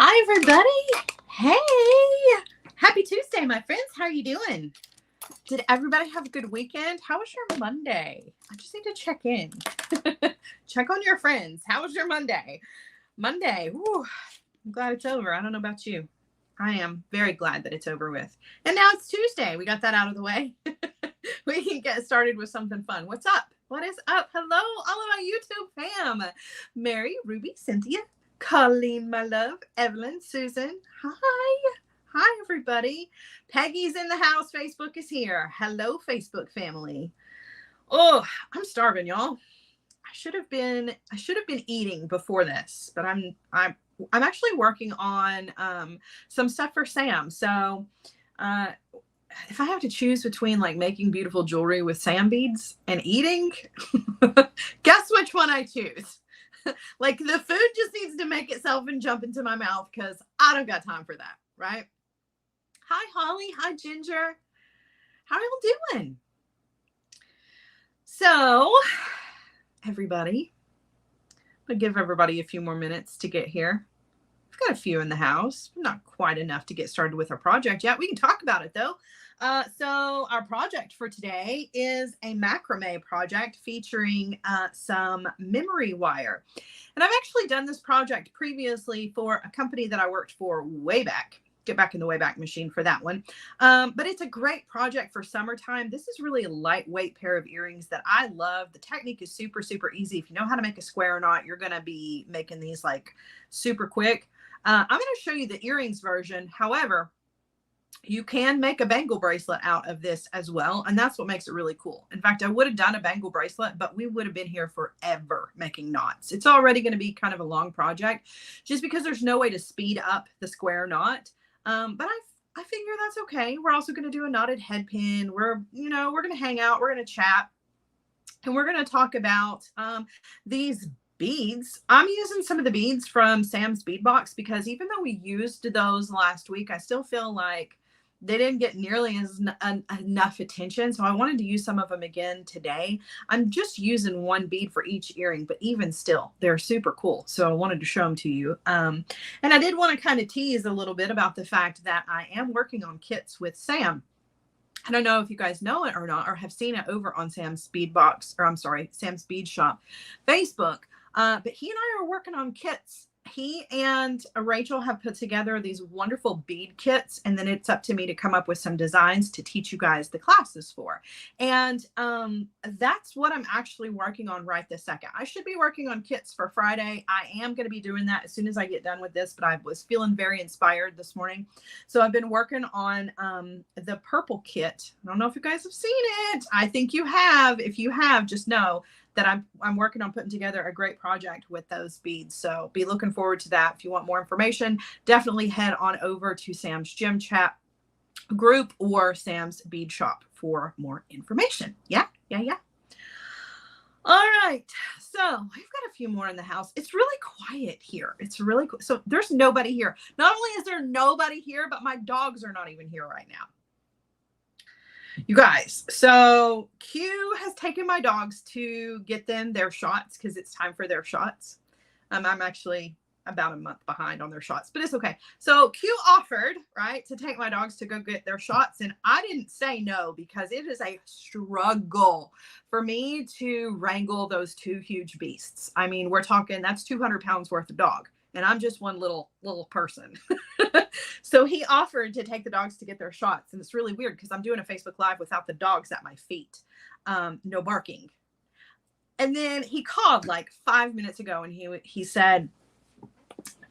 Hi, everybody. Hey, happy Tuesday, my friends. How are you doing? Did everybody have a good weekend? How was your Monday? I just need to check in. Check on your friends. How was your Monday? Monday. Whew, I'm glad it's over. I don't know about you. I am very glad that it's over with. And now it's Tuesday. We got that out of the way. We can get started with something fun. What's up? What is up? Hello, all of my YouTube fam. Mary, Ruby, Cynthia, Colleen, my love, Evelyn, Susan. Hi. Hi, everybody. Peggy's in the house. Facebook is here. Hello, Facebook family. Oh, I'm starving, y'all. I should have been eating before this, but I'm actually working on some stuff for Sam. So if I have to choose between like making beautiful jewelry with Sam beads and eating, guess which one I choose? Like the food just needs to make itself and jump into my mouth because I don't got time for that, right? Hi, Holly. Hi, Ginger. How are y'all doing? So, everybody, I'll give everybody a few more minutes to get here. We've got a few in the house, not quite enough to get started with our project yet. We can talk about it though. So our project for today is a macrame project featuring some memory wire. And I've actually done this project previously for a company that I worked for way back. Get back in the Wayback Machine for that one. But it's a great project for summertime. This is really a lightweight pair of earrings that I love. The technique is super, super easy. If you know how to make a square knot, you're going to be making these like super quick. I'm going to show you the earrings version. However, you can make a bangle bracelet out of this as well. And that's what makes it really cool. In fact, I would have done a bangle bracelet, but we would have been here forever making knots. It's already going to be kind of a long project just because there's no way to speed up the square knot. But I figure that's okay. We're also going to do a knotted head pin. We're going to hang out. We're going to chat. And we're going to talk about these beads. I'm using some of the beads from Sam's bead box because even though we used those last week, I still feel like they didn't get nearly enough attention. So I wanted to use some of them again today. I'm just using one bead for each earring, but even still, they're super cool. So I wanted to show them to you. And I did want to kind of tease a little bit about the fact that I am working on kits with Sam. I don't know if you guys know it or not, or have seen it over on Sam's Bead Box, or I'm sorry, Sam's Bead Shop Facebook. But he and I are working on kits. He and Rachel have put together these wonderful bead kits, and then it's up to me to come up with some designs to teach you guys the classes for. And that's what I'm actually working on right this second. I should be working on kits for Friday. I am going to be doing that as soon as I get done with this, but I was feeling very inspired this morning. So I've been working on the purple kit. I don't know if you guys have seen it. I think you have. If you have, just know that I'm working on putting together a great project with those beads. So be looking forward to that. If you want more information, definitely head on over to Sam's Gym Chat group or Sam's Bead Shop for more information. Yeah. All right. So we've got a few more in the house. It's really quiet here. It's really cool. So there's nobody here. Not only is there nobody here, but my dogs are not even here right now. You guys, so Q has taken my dogs to get them their shots because it's time for their shots. I'm actually about a month behind on their shots, but it's okay. So Q offered, right, to take my dogs to go get their shots, and I didn't say no because it is a struggle for me to wrangle those two huge beasts. I mean, we're talking that's 200 pounds worth of dog, and I'm just one little person. So he offered to take the dogs to get their shots. And it's really weird because I'm doing a Facebook Live without the dogs at my feet. No barking. And then he called like 5 minutes ago and he said,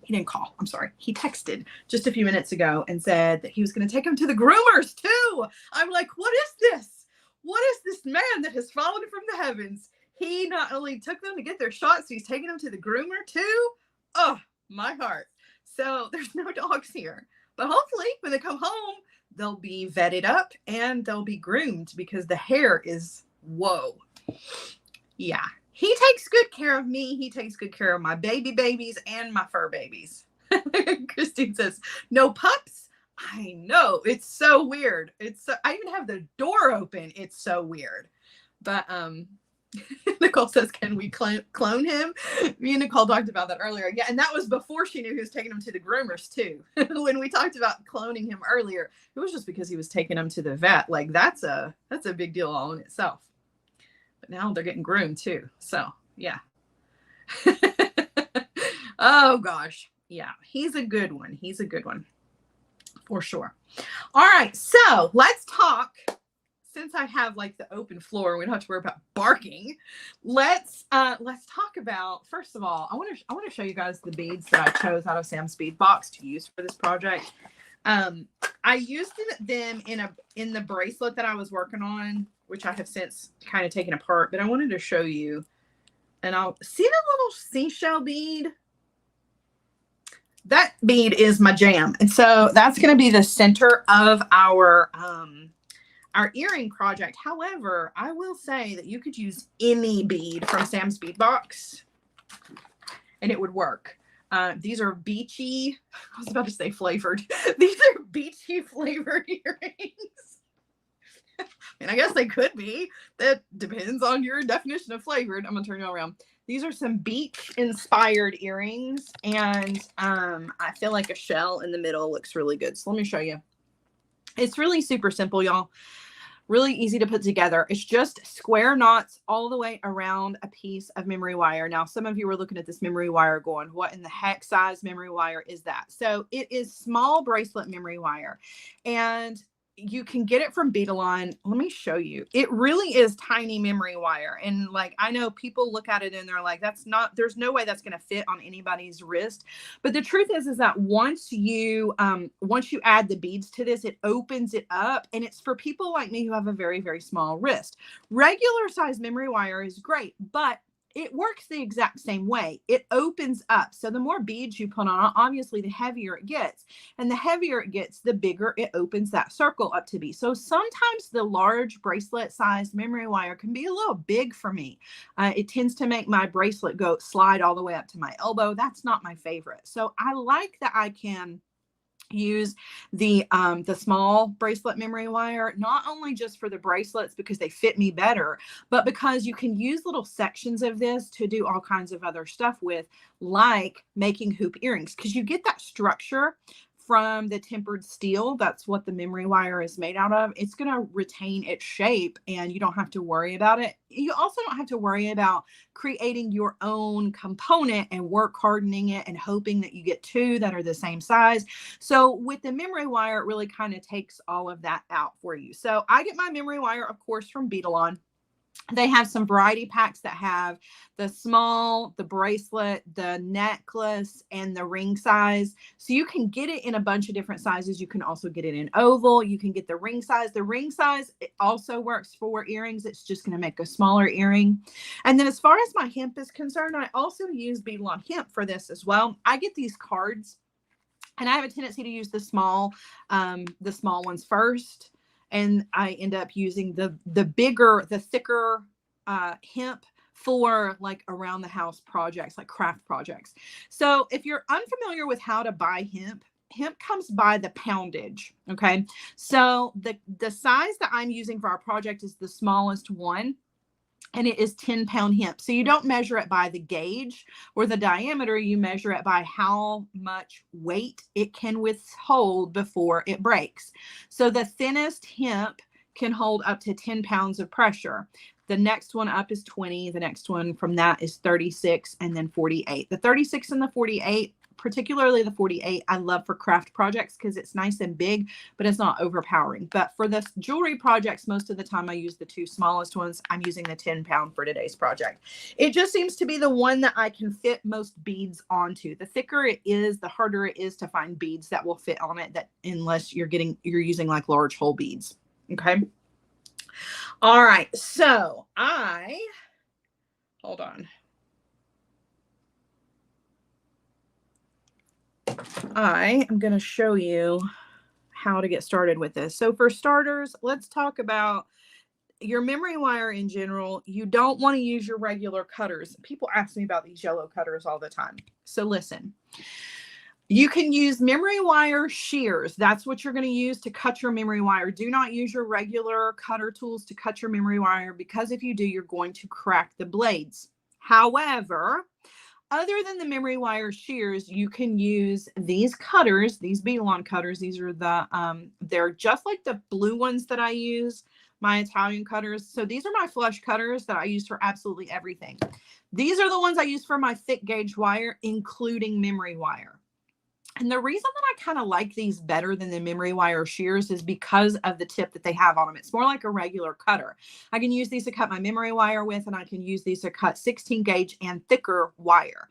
he didn't call. I'm sorry. He texted just a few minutes ago and said that he was going to take them to the groomers too. I'm like, what is this? What is this man that has fallen from the heavens? He not only took them to get their shots, he's taking them to the groomer too. Oh, my heart. So there's no dogs here. But hopefully when they come home, they'll be vetted up and they'll be groomed because the hair is, whoa. Yeah. He takes good care of me. He takes good care of my babies and my fur babies. Christine says, no pups? I know. It's so weird. I even have the door open. It's so weird. But the Nicole says, can we clone him? Me and Nicole talked about that earlier. Yeah, and that was before she knew he was taking him to the groomers too. When we talked about cloning him earlier, it was just because he was taking him to the vet. Like that's a big deal all in itself. But now they're getting groomed too. So yeah. Oh gosh. Yeah, he's a good one. He's a good one for sure. All right, so let's talk. Since I have like the open floor, we don't have to worry about barking. Let's talk about, first of all, I want to show you guys the beads that I chose out of Sam's bead box to use for this project. I used them in the bracelet that I was working on, which I have since kind of taken apart, but I wanted to show you. And I'll see the little seashell bead. That bead is my jam. And so that's going to be the center of our earring project. However, I will say that you could use any bead from Sam's bead box and it would work. These are beachy, I was about to say flavored. These are beachy flavored earrings. And I guess they could be. That depends on your definition of flavored. I'm going to turn you around. These are some beach inspired earrings. And I feel like a shell in the middle looks really good. So let me show you. It's really super simple, y'all. Really easy to put together. It's just square knots all the way around a piece of memory wire. Now, some of you were looking at this memory wire going, what in the heck size memory wire is that? So it is small bracelet memory wire. And you can get it from Beadalon. Let me show you. It really is tiny memory wire. And like, I know people look at it and they're like, there's no way that's going to fit on anybody's wrist. But the truth is that once you add the beads to this, it opens it up. And it's for people like me who have a very, very small wrist. Regular size memory wire is great, but it works the exact same way. It opens up. So the more beads you put on, obviously the heavier it gets. And the heavier it gets, the bigger it opens that circle up to be. So sometimes the large bracelet sized memory wire can be a little big for me. It tends to make my bracelet slide all the way up to my elbow. That's not my favorite. So I like that I can use the small bracelet memory wire, not only just for the bracelets because they fit me better, but because you can use little sections of this to do all kinds of other stuff with, like making hoop earrings, because you get that structure from the tempered steel. That's what the memory wire is made out of. It's going to retain its shape and you don't have to worry about it. You also don't have to worry about creating your own component and work hardening it and hoping that you get two that are the same size. So with the memory wire, it really kind of takes all of that out for you. So I get my memory wire, of course, from Beadalon. They have some variety packs that have the small, the bracelet, the necklace, and the ring size. So you can get it in a bunch of different sizes. You can also get it in oval. You can get the ring size. The ring size, it also works for earrings. It's just going to make a smaller earring. And then as far as my hemp is concerned, I also use Beadalon hemp for this as well. I get these cards and I have a tendency to use the small ones first. And I end up using the thicker hemp for like around the house projects, like craft projects. So if you're unfamiliar with how to buy hemp, hemp comes by the poundage. Okay. So the size that I'm using for our project is the smallest one. And it is 10-pound hemp. So you don't measure it by the gauge or the diameter. You measure it by how much weight it can withhold before it breaks. So the thinnest hemp can hold up to 10 pounds of pressure. The next one up is 20. The next one from that is 36 and then 48. The 36 and the 48, particularly the 48, I love for craft projects because it's nice and big, but it's not overpowering. But for the jewelry projects, most of the time I use the two smallest ones. I'm using the 10-pound for today's project. It just seems to be the one that I can fit most beads onto. The thicker it is, the harder it is to find beads that will fit on it, that unless you're using like large hole beads. Okay. All right. So hold on. I am going to show you how to get started with this. So for starters, let's talk about your memory wire in general. You don't want to use your regular cutters. People ask me about these yellow cutters all the time. So listen, You can use memory wire shears. That's what you're going to use to cut your memory wire. Do not use your regular cutter tools to cut your memory wire, because if you do, you're going to crack the blades. However, other than the memory wire shears, you can use these cutters, these Belon cutters. These are they're just like the blue ones that I use, my Italian cutters. So these are my flush cutters that I use for absolutely everything. These are the ones I use for my thick gauge wire, including memory wire. And the reason that I kind of like these better than the memory wire shears is because of the tip that they have on them. It's more like a regular cutter. I can use these to cut my memory wire with, and I can use these to cut 16 gauge and thicker wire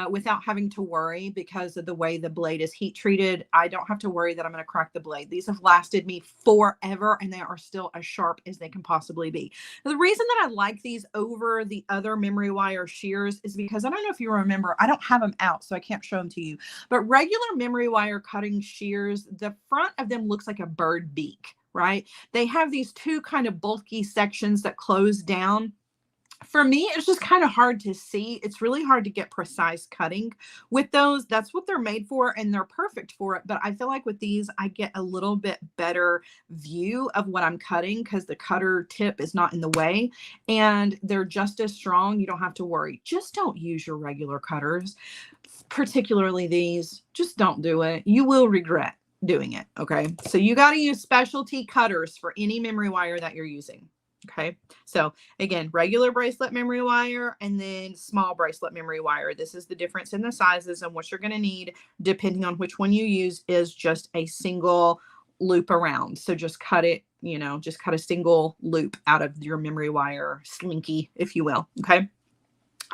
without having to worry, because of the way the blade is heat treated. I don't have to worry that I'm going to crack the blade. These have lasted me forever, and they are still as sharp as they can possibly be. Now, the reason that I like these over the other memory wire shears is because, I don't know if you remember, I don't have them out, so I can't show them to you, but regular memory wire cutting shears, the front of them looks like a bird beak, right? They have these two kind of bulky sections that close down. For me, it's just kind of hard to see. It's really hard to get precise cutting with those. That's what they're made for, and they're perfect for it. But I feel like with these, I get a little bit better view of what I'm cutting, because the cutter tip is not in the way, and they're just as strong. You don't have to worry. Just don't use your regular cutters, particularly these. Just don't do it. You will regret doing it. Okay. So you got to use specialty cutters for any memory wire that you're using. Okay. So again, regular bracelet memory wire, and then small bracelet memory wire. This is the difference in the sizes, and what you're going to need, depending on which one you use, is just a single loop around. So just cut it, just cut a single loop out of your memory wire slinky, if you will. Okay.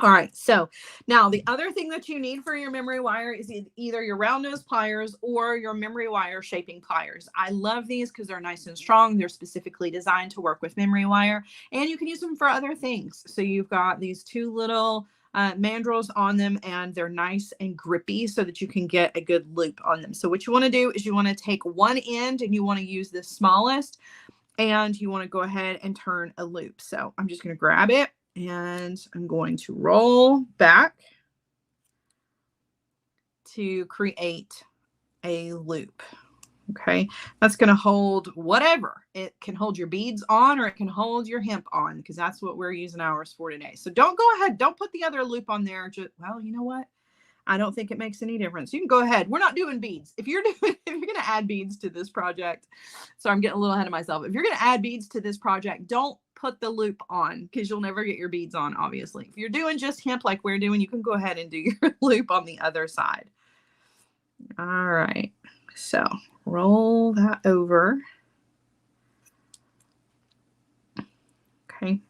All right. So now the other thing that you need for your memory wire is either your round nose pliers or your memory wire shaping pliers. I love these because they're nice and strong. They're specifically designed to work with memory wire, and you can use them for other things. So you've got these two little mandrels on them, and they're nice and grippy so that you can get a good loop on them. So what you want to do is you want to take one end, and you want to use the smallest, and you want to go ahead and turn a loop. So I'm just going to grab it, and I'm going to roll back to create a loop. Okay, that's going to hold whatever. It can hold your beads on, or it can hold your hemp on, because that's what we're using ours for today. So don't go ahead. Don't put the other loop on there. Just, well, you know what? I don't think it makes any difference. You can go ahead. We're not doing beads. If you're going to add beads to this project, so I'm getting a little ahead of myself. If you're going to add beads to this project, don't put the loop on, because you'll never get your beads on, obviously. If you're doing just hemp like we're doing, you can go ahead and do your loop on the other side. All right. So roll that over. Okay.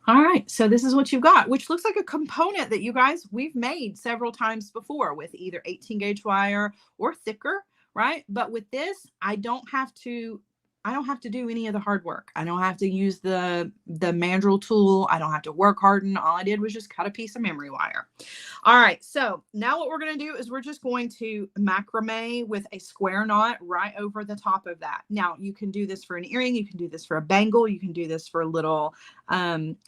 All right, so this is what you've got, which looks like a component that you guys, we've made several times before with either 18 gauge wire or thicker, right? But with this, I don't have to do any of the hard work. I don't have to use the mandrel tool. I don't have to work harden. All I did was just cut a piece of memory wire. All right, so now what we're going to do is we're just going to macrame with a square knot right over the top of that. Now, you can do this for an earring. You can do this for a bangle. You can do this for little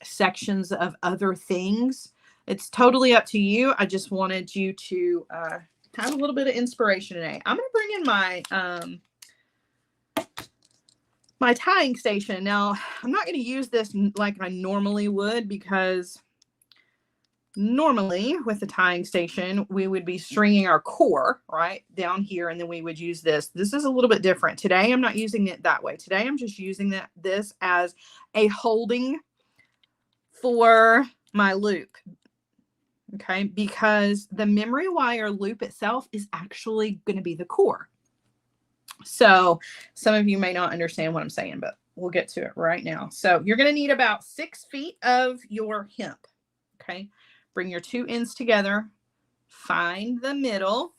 sections of other things. It's totally up to you. I just wanted you to have a little bit of inspiration today. I'm going to bring in my tying station. Now, I'm not going to use this like I normally would, because normally with the tying station, we would be stringing our core right down here, and then we would use this. This is a little bit different. Today, I'm not using it that way. Today, I'm just using this as a holding for my loop. Okay, because the memory wire loop itself is actually going to be the core. So some of you may not understand what I'm saying, but we'll get to it right now. So you're going to need about 6 feet of your hemp. Okay. Bring your two ends together, find the middle.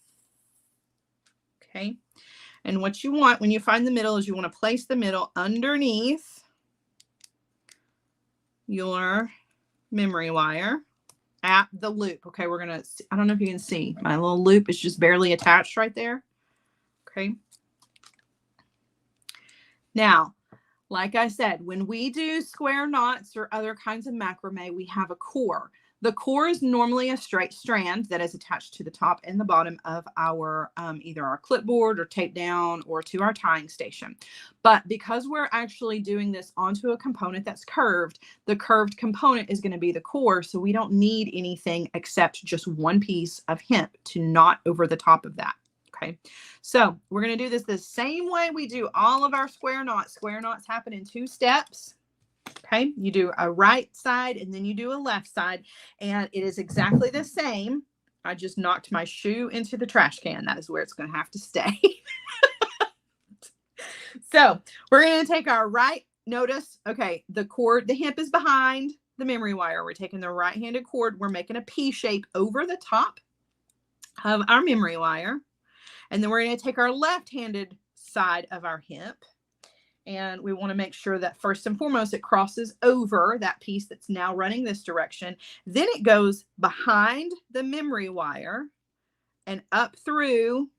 Okay. And what you want when you find the middle is you want to place the middle underneath your memory wire at the loop. Okay. We're going to, I don't know if you can see, my little loop is just barely attached right there. Okay. Now, like I said, when we do square knots or other kinds of macrame, we have a core. The core is normally a straight strand that is attached to the top and the bottom of our either our clipboard or tape down or to our tying station. But because we're actually doing this onto a component that's curved, the curved component is going to be the core. So we don't need anything except just one piece of hemp to knot over the top of that. Okay, so we're going to do this the same way we do all of our square knots. Square knots happen in 2 steps. Okay, you do a right side and then you do a left side, and it is exactly the same. I just knocked my shoe into the trash can. That is where it's going to have to stay. So we're going to take our right, notice, okay, the cord, the hemp is behind the memory wire. We're taking the right-handed cord. We're making a P shape over the top of our memory wire. And then we're going to take our left-handed side of our hemp. And we want to make sure that first and foremost, it crosses over that piece that's now running this direction. Then it goes behind the memory wire and up through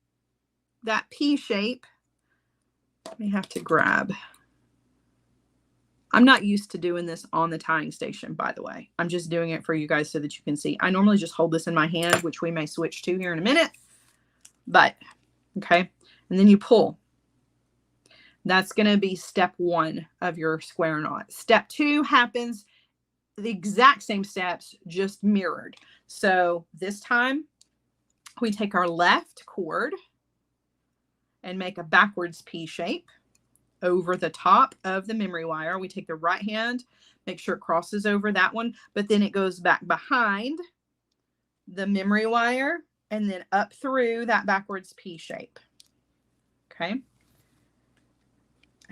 that P shape. Let me have to grab. I'm not used to doing this on the tying station, by the way. I'm just doing it for you guys so that you can see. I normally just hold this in my hand, which we may switch to here in a minute. But, okay. And then you pull. That's going to be step 1 of your square knot. Step 2 happens the exact same steps, just mirrored. So this time we take our left cord and make a backwards P shape over the top of the memory wire. We take the right hand, make sure it crosses over that one, but then it goes back behind the memory wire and then up through that backwards P shape. Okay.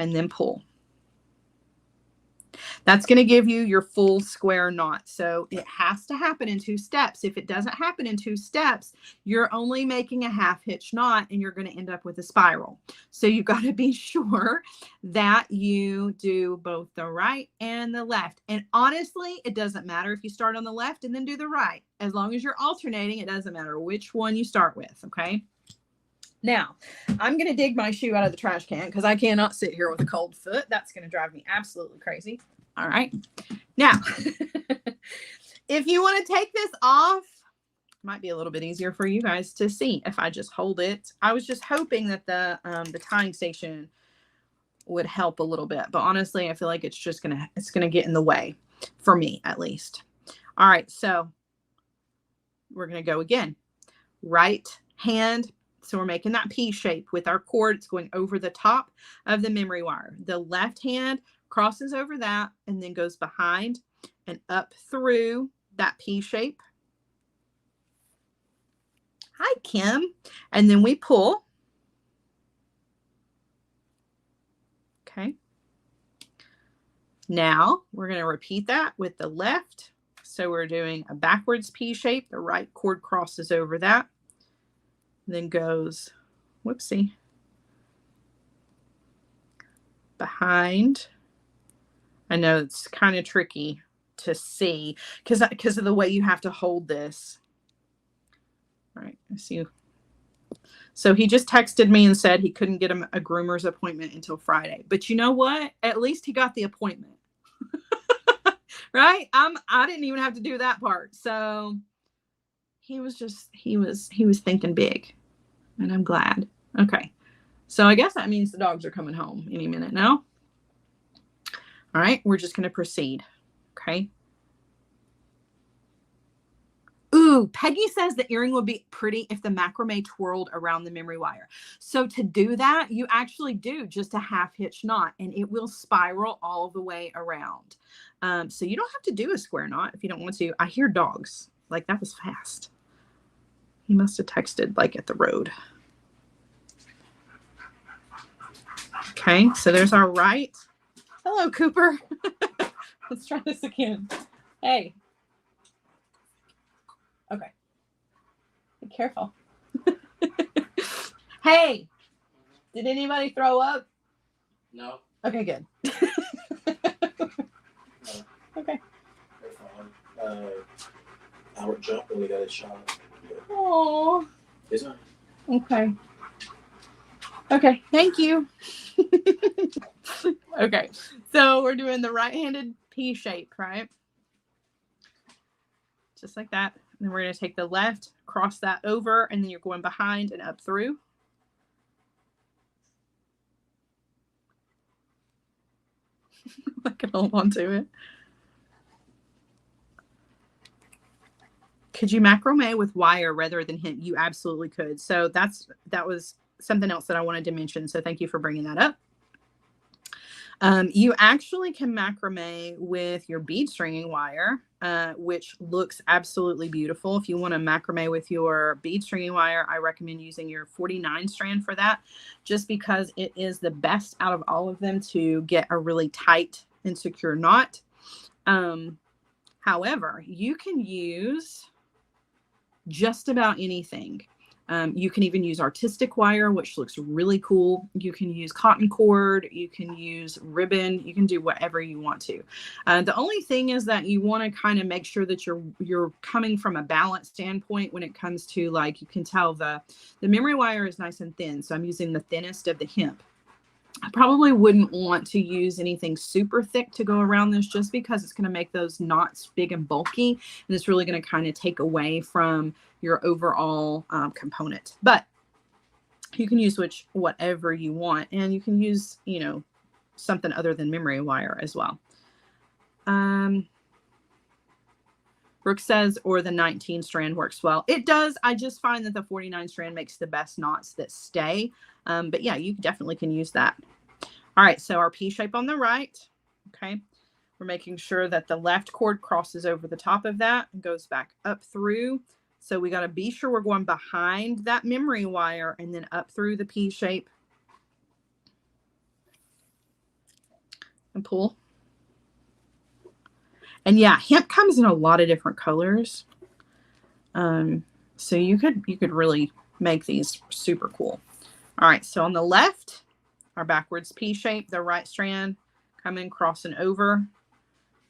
And then pull. That's going to give you your full square knot. So it has to happen in 2 steps. If it doesn't happen in 2 steps, you're only making a half hitch knot and you're going to end up with a spiral. So you've got to be sure that you do both the right and the left. And honestly, it doesn't matter if you start on the left and then do the right. As long as you're alternating, it doesn't matter which one you start with. Okay. Now, I'm going to dig my shoe out of the trash can because I cannot sit here with a cold foot. That's going to drive me absolutely crazy. All right. Now, if you want to take this off, it might be a little bit easier for you guys to see if I just hold it. I was just hoping that the tying station would help a little bit, but honestly, I feel like it's going to get in the way for me at least. All right. So we're going to go again. Right hand. So we're making that P shape with our cord. It's going over the top of the memory wire. The left hand crosses over that and then goes behind and up through that P shape. Hi, Kim. And then we pull. Okay. Now we're going to repeat that with the left. So we're doing a backwards P shape. The right cord crosses over that. Then goes, whoopsie, behind. I know it's kind of tricky to see because of the way you have to hold this. All right, I see you. So he just texted me and said he couldn't get a groomer's appointment until Friday. But you know what? At least he got the appointment. Right? I didn't even have to do that part. So he was thinking big. And I'm glad. Okay. So I guess that means the dogs are coming home any minute now. All right. We're just going to proceed. Okay. Ooh, Peggy says the earring would be pretty if the macrame twirled around the memory wire. So to do that, you actually do just a half hitch knot and it will spiral all the way around. So you don't have to do a square knot if you don't want to. I hear dogs. Like that was fast. He must have texted like at the road. Okay, so there's our right. Hello, Cooper. Let's try this again. Hey. Okay. Be careful. Hey, did anybody throw up? No. Okay, good. No. Okay. They're fine. Howard jumped when he got his shot. Oh. It's fine. Okay. Okay, thank you. Okay, so we're doing the right-handed P shape, right? just like that. And then we're going to take the left, cross that over, and then you're going behind and up through. I can hold on to it. Could you macrame with wire rather than hemp? You absolutely could. So that was something else that I wanted to mention. So thank you for bringing that up. You actually can macrame with your bead stringing wire, which looks absolutely beautiful. If you want to macrame with your bead stringing wire, I recommend using your 49 strand for that, just because it is the best out of all of them to get a really tight and secure knot. However, you can use just about anything. You can even use artistic wire, which looks really cool. You can use cotton cord, you can use ribbon, you can do whatever you want to. The only thing is that you want to kind of make sure that you're coming from a balance standpoint when it comes to, like, you can tell the memory wire is nice and thin. So I'm using the thinnest of the hemp. I probably wouldn't want to use anything super thick to go around this, just because it's going to make those knots big and bulky, and it's really going to kind of take away from your overall component. But you can use whatever you want, and you can use, you know, something other than memory wire as well. Brooke says, or the 19 strand works well. It does. I just find that the 49 strand makes the best knots that stay. But yeah, you definitely can use that. All right, so our P shape on the right, okay? We're making sure that the left cord crosses over the top of that and goes back up through. So we got to be sure we're going behind that memory wire and then up through the P shape and pull. And yeah, hemp comes in a lot of different colors. So you could really make these super cool. All right, so on the left, our backwards P shape, the right strand coming, crossing over,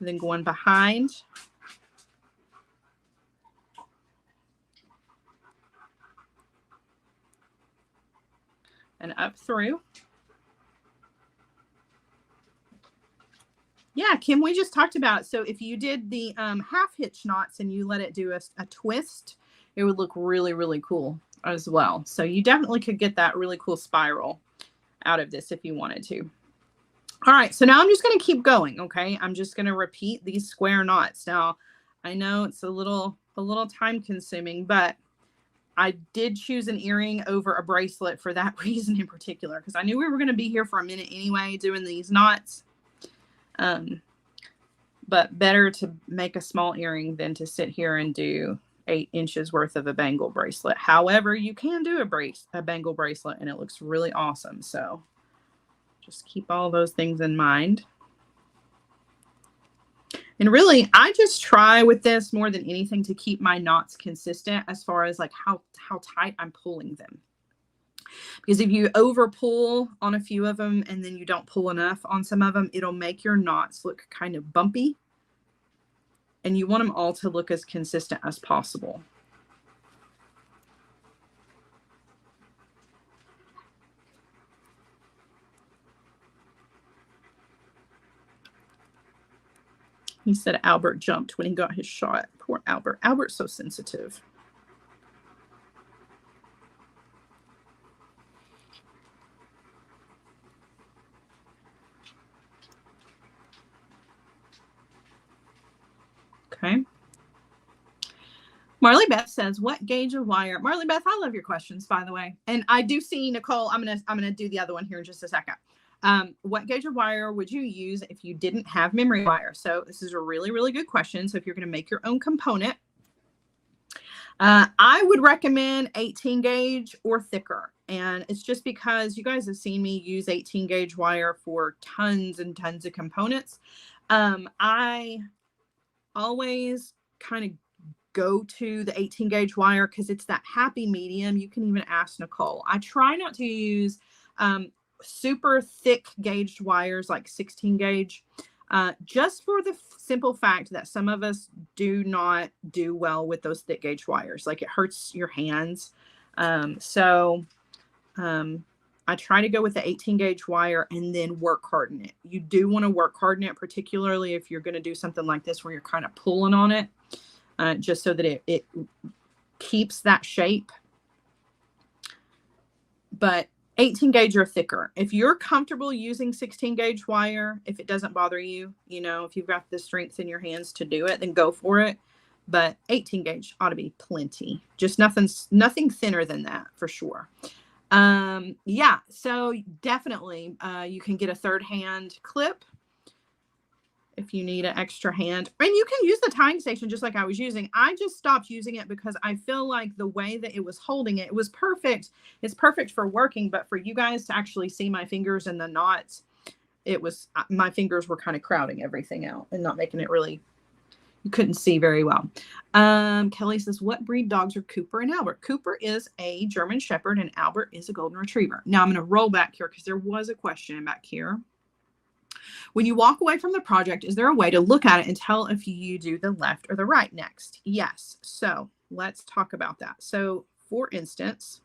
then going behind. And up through. Yeah, Kim, we just talked about, so if you did the half hitch knots and you let it do a twist, it would look really, really cool as well. So you definitely could get that really cool spiral out of this if you wanted to. All right, so now I'm just going to keep going, okay? I'm just going to repeat these square knots. Now, I know it's a little time consuming, but I did choose an earring over a bracelet for that reason in particular, because I knew we were going to be here for a minute anyway doing these knots. But better to make a small earring than to sit here and do 8 inches worth of a bangle bracelet. However, you can do a bangle bracelet and it looks really awesome. So just keep all those things in mind. And really, I just try with this more than anything to keep my knots consistent as far as like how tight I'm pulling them. Because if you over pull on a few of them and then you don't pull enough on some of them, it'll make your knots look kind of bumpy. And you want them all to look as consistent as possible. He said Albert jumped when he got his shot. Poor Albert. Albert's so sensitive. Okay. Marley Beth says, what gauge of wire? Marley Beth, I love your questions, by the way. And I do see Nicole. I'm gonna do the other one here in just a second. What gauge of wire would you use if you didn't have memory wire? So this is a really, really good question. So if you're going to make your own component, I would recommend 18 gauge or thicker. And it's just because you guys have seen me use 18 gauge wire for tons and tons of components. I always kind of go to the 18 gauge wire because it's that happy medium. You can even ask Nicole. I try not to use super thick gauged wires like 16 gauge, just for the simple fact that some of us do not do well with those thick gauge wires. Like it hurts your hands. So I try to go with the 18 gauge wire and then work harden it. You do want to work harden it, particularly if you're going to do something like this where you're kind of pulling on it. just so that it keeps that shape. But 18 gauge or thicker. If you're comfortable using 16 gauge wire, if it doesn't bother you, you know, if you've got the strength in your hands to do it, then go for it. But 18 gauge ought to be plenty. Just nothing thinner than that for sure. Yeah, so definitely you can get a third hand clip if you need an extra hand. And you can use the tying station just like I was using. I just stopped using it because I feel like the way that it was holding it was perfect. It's perfect for working, but for you guys to actually see my fingers and the knots, my fingers were kind of crowding everything out and not making it really, you couldn't see very well. Kelly says, what breed dogs are Cooper and Albert? Cooper is a German Shepherd and Albert is a Golden Retriever. Now I'm going to roll back here because there was a question back here. When you walk away from the project, is there a way to look at it and tell if you do the left or the right next? Yes. So let's talk about that. So for instance,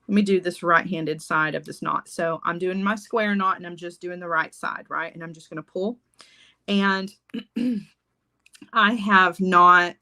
let me do this right-handed side of this knot. So I'm doing my square knot and I'm just doing the right side, right? And I'm just going to pull. And I have not,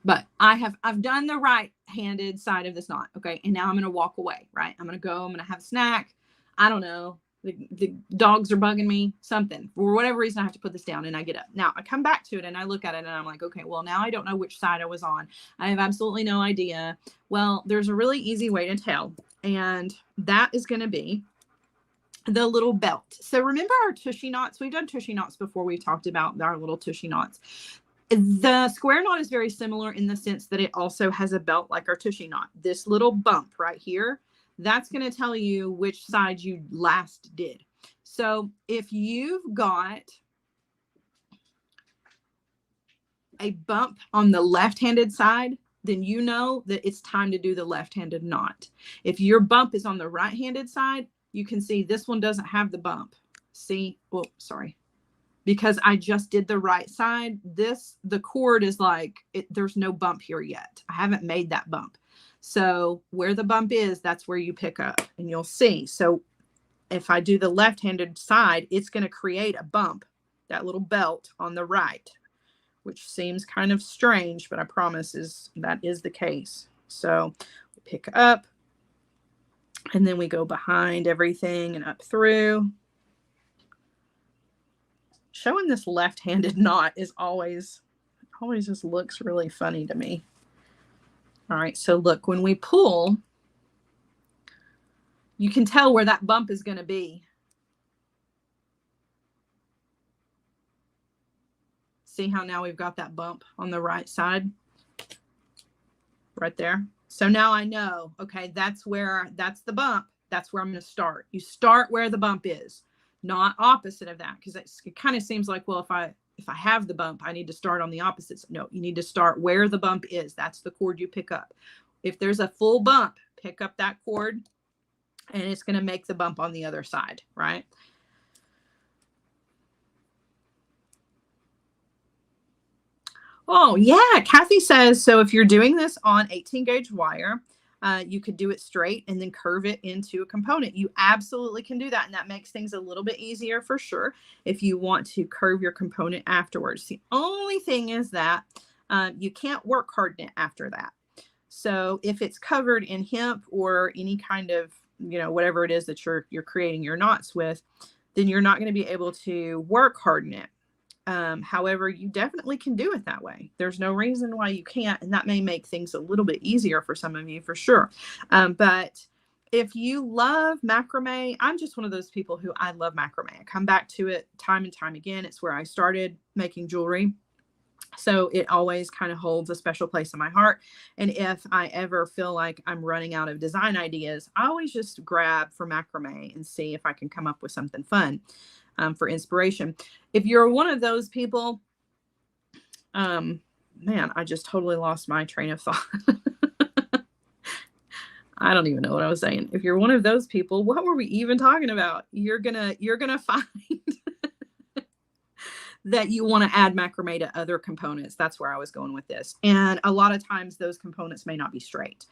but I've done the right-handed side of this knot. Okay. And now I'm going to walk away, right? I'm going to have a snack. I don't know. The dogs are bugging me, something. For whatever reason, I have to put this down and I get up. Now I come back to it and I look at it and I'm like, okay, well, now I don't know which side I was on. I have absolutely no idea. Well, there's a really easy way to tell. And that is going to be the little belt. So remember our tushy knots? We've done tushy knots before. We've talked about our little tushy knots. The square knot is very similar in the sense that it also has a belt like our tushy knot. This little bump right here, that's going to tell you which side you last did. So if you've got a bump on the left-handed side, then you know that it's time to do the left-handed knot. If your bump is on the right-handed side, you can see this one doesn't have the bump. See, well, sorry. Because I just did the right side, the cord is like, there's no bump here yet. I haven't made that bump. So where the bump is, that's where you pick up and you'll see. So if I do the left-handed side, it's going to create a bump, that little belt on the right, which seems kind of strange, but I promise that is the case. So we pick up and then we go behind everything and up through. Showing this left-handed knot is always just looks really funny to me. All right, so look, when we pull, you can tell where that bump is going to be. See how now we've got that bump on the right side? Right there. So now I know, okay, that's the bump. That's where I'm going to start. You start where the bump is, not opposite of that, because it kind of seems like, well, if I have the bump, I need to start on the opposite. No, you need to start where the bump is. That's the cord you pick up. If there's a full bump, pick up that cord and it's going to make the bump on the other side, right? Oh, yeah. Kathy says, so if you're doing this on 18 gauge wire, you could do it straight and then curve it into a component. You absolutely can do that. And that makes things a little bit easier for sure if you want to curve your component afterwards. The only thing is that you can't work harden it after that. So if it's covered in hemp or any kind of, whatever it is that you're creating your knots with, then you're not going to be able to work harden it. However, you definitely can do it that way. There's no reason why you can't, and that may make things a little bit easier for some of you for sure. But if you love macrame, I'm just one of those people who I love macrame. I come back to it time and time again. It's where I started making jewelry. So it always kind of holds a special place in my heart. And if I ever feel like I'm running out of design ideas, I always just grab for macrame and see if I can come up with something fun. For inspiration. If you're one of those people, man, I just totally lost my train of thought. I don't even know what I was saying. If you're one of those people, what were we even talking about? You're gonna find that you want to add macrame to other components. That's where I was going with this. And a lot of times those components may not be straight.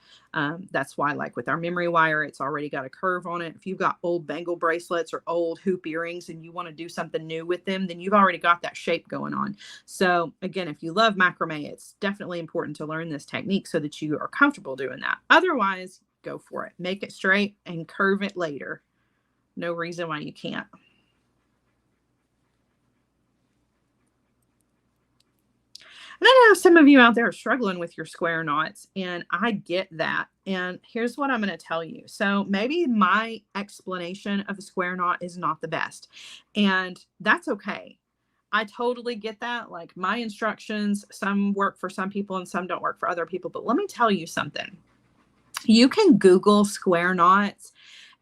That's why, like with our memory wire, it's already got a curve on it. If you've got old bangle bracelets or old hoop earrings and you want to do something new with them, then you've already got that shape going on. So again, if you love macrame, it's definitely important to learn this technique so that you are comfortable doing that. Otherwise, go for it. Make it straight and curve it later. No reason why you can't. And I know some of you out there are struggling with your square knots, and I get that. And here's what I'm going to tell you. So maybe my explanation of a square knot is not the best, and that's okay. I totally get that. Like my instructions, some work for some people and some don't work for other people. But let me tell you something. You can Google square knots.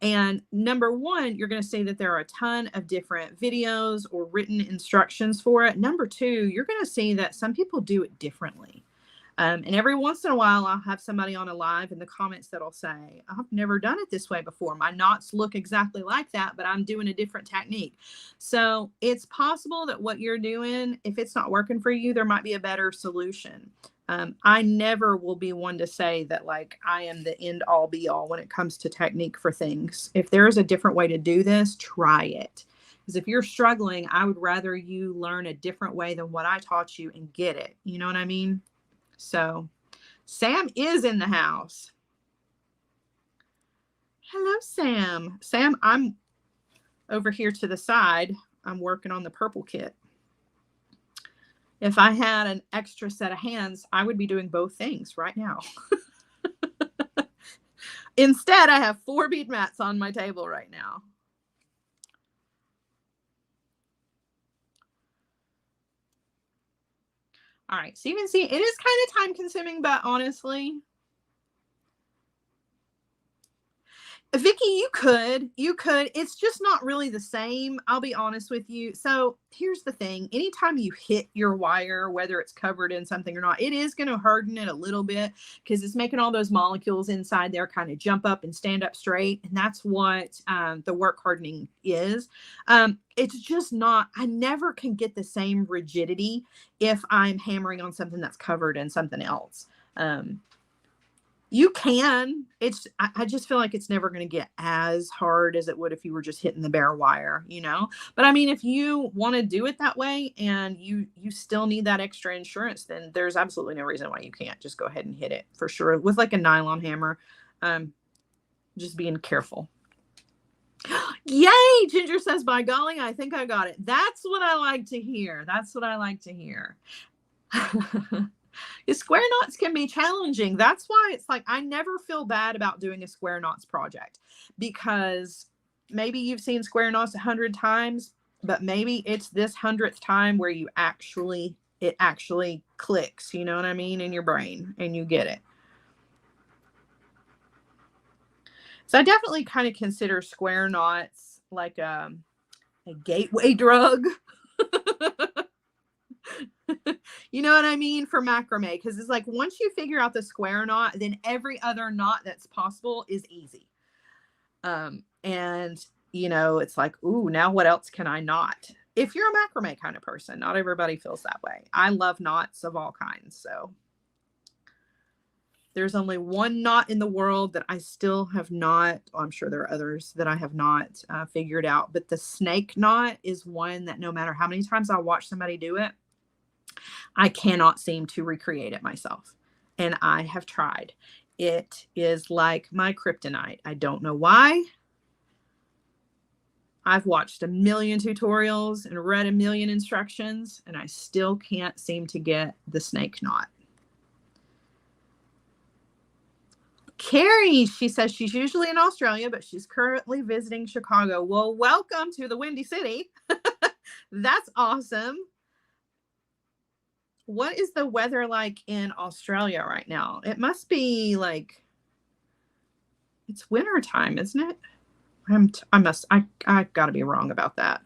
And number one, you're going to see that there are a ton of different videos or written instructions for it. Number two, you're going to see that some people do it differently. And every once in a while, I'll have somebody on a live in the comments that'll say, I've never done it this way before. My knots look exactly like that, but I'm doing a different technique. So it's possible that what you're doing, if it's not working for you, there might be a better solution. I never will be one to say that like I am the end all be all when it comes to technique for things. If there is a different way to do this, try it. Because if you're struggling, I would rather you learn a different way than what I taught you and get it. You know what I mean? So Sam is in the house. Hello, Sam. Sam, I'm over here to the side. I'm working on the purple kit. If I had an extra set of hands, I would be doing both things right now. Instead, I have 4 bead mats on my table right now. All right, so you can see it is kind of time consuming, but honestly, Vicky, you could, it's just not really the same. I'll be honest with you. So here's the thing. Anytime you hit your wire, whether it's covered in something or not, it is going to harden it a little bit because it's making all those molecules inside there kind of jump up and stand up straight. And that's what the work hardening is. It's just not, I never can get the same rigidity if I'm hammering on something that's covered in something else. You can. I just feel like it's never going to get as hard as it would if you were just hitting the bare wire, you know? But I mean, if you want to do it that way and you still need that extra insurance, then there's absolutely no reason why you can't just go ahead and hit it for sure with like a nylon hammer. Just being careful. Yay! Ginger says, by golly, I think I got it. That's what I like to hear. That's what I like to hear. Square knots can be challenging. That's why it's like I never feel bad about doing a square knots project, because maybe you've seen square knots 100 times, but maybe it's this 100th time where it actually clicks, you know what I mean, in your brain and you get it. So I definitely kind of consider square knots like a gateway drug. You know what I mean? For macrame, because it's like once you figure out the square knot, then every other knot that's possible is easy. And you know, it's like, ooh, now what else can I knot? If you're a macrame kind of person, not everybody feels that way. I love knots of all kinds. So there's only one knot in the world that I still have not, I'm sure there are others that I have not figured out, but the snake knot is one that no matter how many times I watch somebody do it, I cannot seem to recreate it myself. And I have tried. It is like my kryptonite. I don't know why. I've watched a million tutorials and read a million instructions, and I still can't seem to get the snake knot. Carrie, she says she's usually in Australia, but she's currently visiting Chicago. Well, welcome to the Windy City. That's awesome. What is the weather like in Australia right now? It must be like, it's winter time, isn't it? I gotta be wrong about that.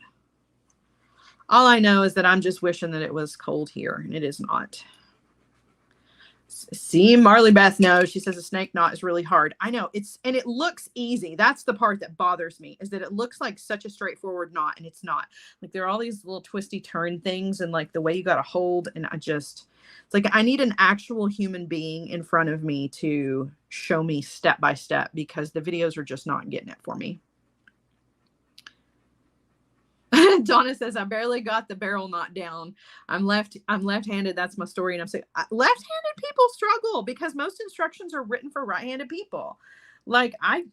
All I know is that I'm just wishing that it was cold here, and it is not. See, Marley Beth knows. She says a snake knot is really hard. I know and it looks easy. That's the part that bothers me, is that it looks like such a straightforward knot, and it's not. Like, there are all these little twisty turn things, and like the way you got to hold. And it's like, I need an actual human being in front of me to show me step by step, because the videos are just not getting it for me. Donna says, I barely got the barrel knot down. I'm left-handed. That's my story. And I'm saying, left-handed people struggle because most instructions are written for right-handed people. Like, I'm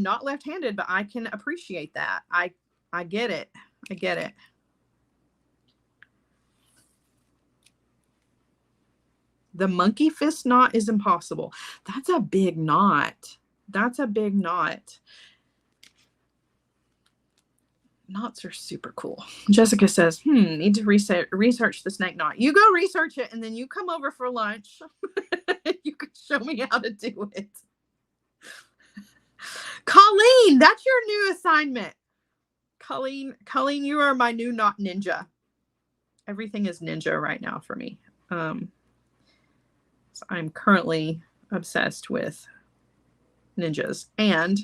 not left-handed, but I can appreciate that. I get it. I get it. The monkey fist knot is impossible. That's a big knot. That's a big knot. Knots are super cool. Jessica says, need to research the snake knot. You go research it, and then you come over for lunch. You can show me how to do it. Colleen, that's your new assignment. Colleen, you are my new knot ninja. Everything is ninja right now for me. So I'm currently obsessed with ninjas, and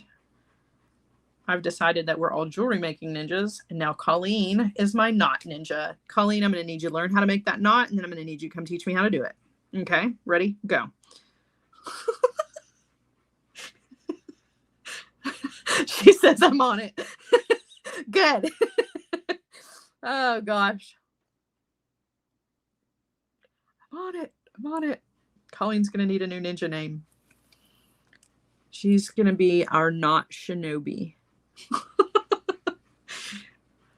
I've decided that we're all jewelry making ninjas, and now Colleen is my knot ninja. Colleen, I'm going to need you to learn how to make that knot, and then I'm going to need you to come teach me how to do it. Okay, ready? Go. She says I'm on it. Good. Oh, gosh. I'm on it. Colleen's going to need a new ninja name. She's going to be our knot shinobi.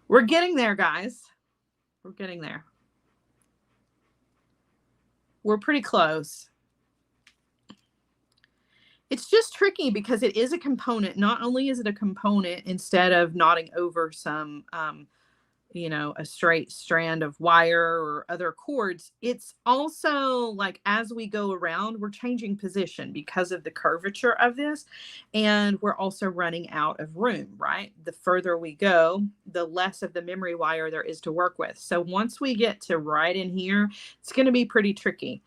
We're getting there, guys. We're getting there. We're pretty close. It's just tricky because it is a component. Not only is it a component, instead of knotting over some, a straight strand of wire or other cords, it's also like, as we go around, we're changing position because of the curvature of this. And we're also running out of room, right? The further we go, the less of the memory wire there is to work with. So once we get to right in here, it's going to be pretty tricky.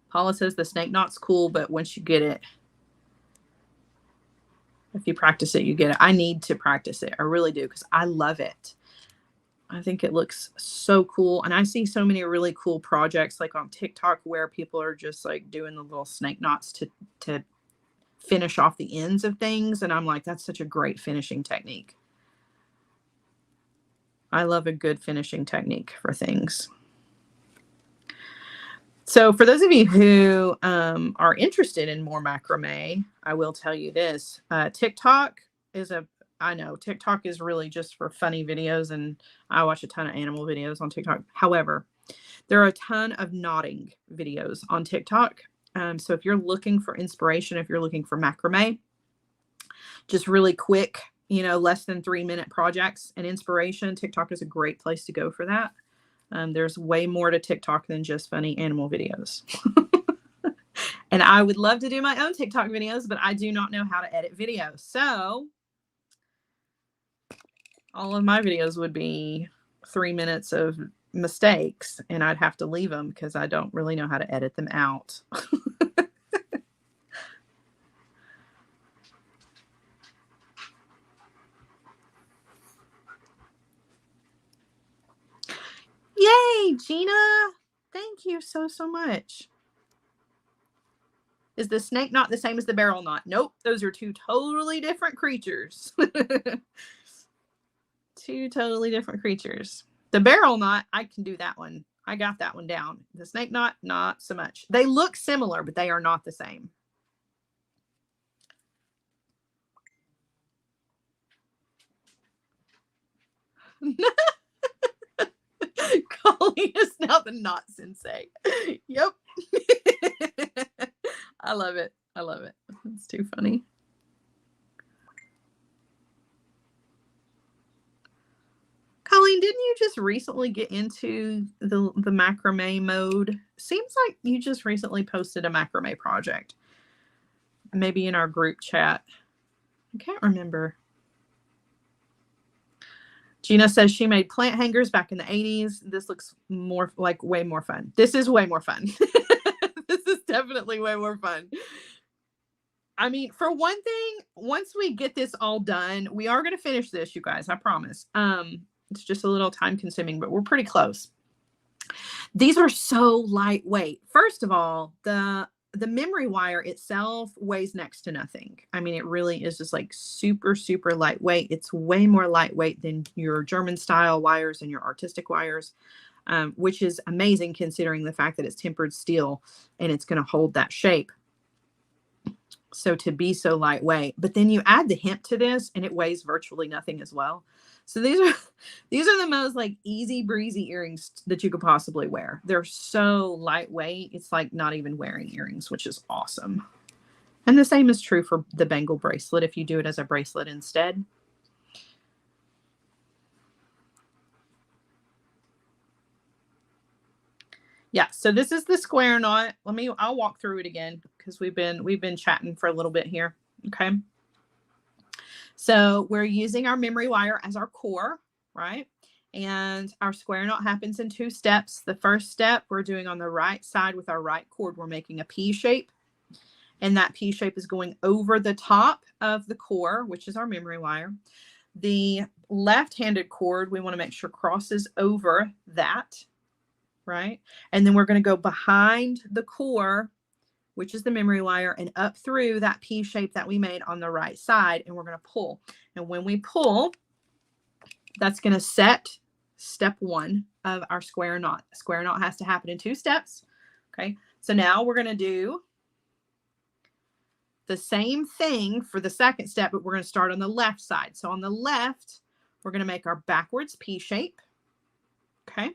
Paula says the snake knot's cool, but once you get it, if you practice it, you get it. I need to practice it. I really do, because I love it. I think it looks so cool. And I see so many really cool projects like on TikTok where people are just like doing the little snake knots to finish off the ends of things. And I'm like, that's such a great finishing technique. I love a good finishing technique for things. So for those of you who are interested in more macrame, I will tell you this. TikTok is TikTok is really just for funny videos, and I watch a ton of animal videos on TikTok. However, there are a ton of knotting videos on TikTok. So if you're looking for inspiration, if you're looking for macrame, just really quick, less than 3-minute projects and inspiration, TikTok is a great place to go for that. There's way more to TikTok than just funny animal videos. And I would love to do my own TikTok videos, but I do not know how to edit videos. So all of my videos would be 3 minutes of mistakes, and I'd have to leave them because I don't really know how to edit them out. Yay, Gina. Thank you so much. Is the snake knot the same as the barrel knot? Nope. Those are two totally different creatures. Two totally different creatures. The barrel knot, I can do that one. I got that one down. The snake knot, not so much. They look similar, but they are not the same. Colleen is now the knot sensei. Yep. I love it. I love it. It's too funny. Colleen, didn't you just recently get into the macrame mode? Seems like you just recently posted a macrame project. Maybe in our group chat. I can't remember. Gina says she made plant hangers back in the 80s. This looks more like way more fun. This is way more fun. This is definitely way more fun. I mean, for one thing, once we get this all done, we are going to finish this, you guys. I promise. It's just a little time consuming, but we're pretty close. These are so lightweight. First of all, the memory wire itself weighs next to nothing. I mean, it really is just like super, super lightweight. It's way more lightweight than your German style wires and your artistic wires, which is amazing considering the fact that it's tempered steel and it's going to hold that shape. So to be so lightweight, but then you add the hemp to this and it weighs virtually nothing as well. So these are the most like easy breezy earrings that you could possibly wear. They're so lightweight. It's like not even wearing earrings, which is awesome. And the same is true for the bangle bracelet if you do it as a bracelet instead. Yeah, so this is the square knot. I'll walk through it again because we've been chatting for a little bit here. Okay. So we're using our memory wire as our core, right? And our square knot happens in 2 steps. The first step we're doing on the right side with our right cord, we're making a P shape. And that P shape is going over the top of the core, which is our memory wire. The left-handed cord, we want to make sure crosses over that, right? And then we're going to go behind the core, which is the memory wire, and up through that P shape that we made on the right side, and we're going to pull. And when we pull, that's going to set step 1 of our square knot. The square knot has to happen in 2 steps. Okay, so now we're going to do the same thing for the second step, but we're going to start on the left side. So on the left, we're going to make our backwards P shape. Okay,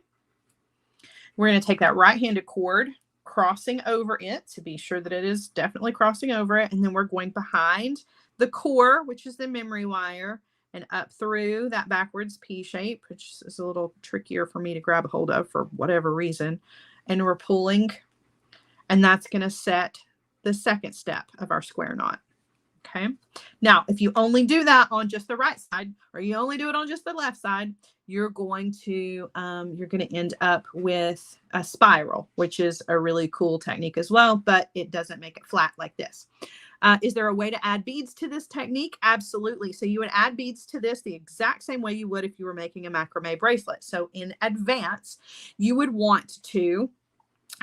we're going to take that right-handed cord, crossing over it to be sure that it is definitely crossing over it. And then we're going behind the core, which is the memory wire, and up through that backwards P shape, which is a little trickier for me to grab a hold of for whatever reason. And we're pulling, and that's going to set the second step of our square knot. Okay. Now, if you only do that on just the right side, or you only do it on just the left side, you're going to end up with a spiral, which is a really cool technique as well, but it doesn't make it flat like this. Is there a way to add beads to this technique? Absolutely. So you would add beads to this the exact same way you would if you were making a macrame bracelet. So in advance, you would want to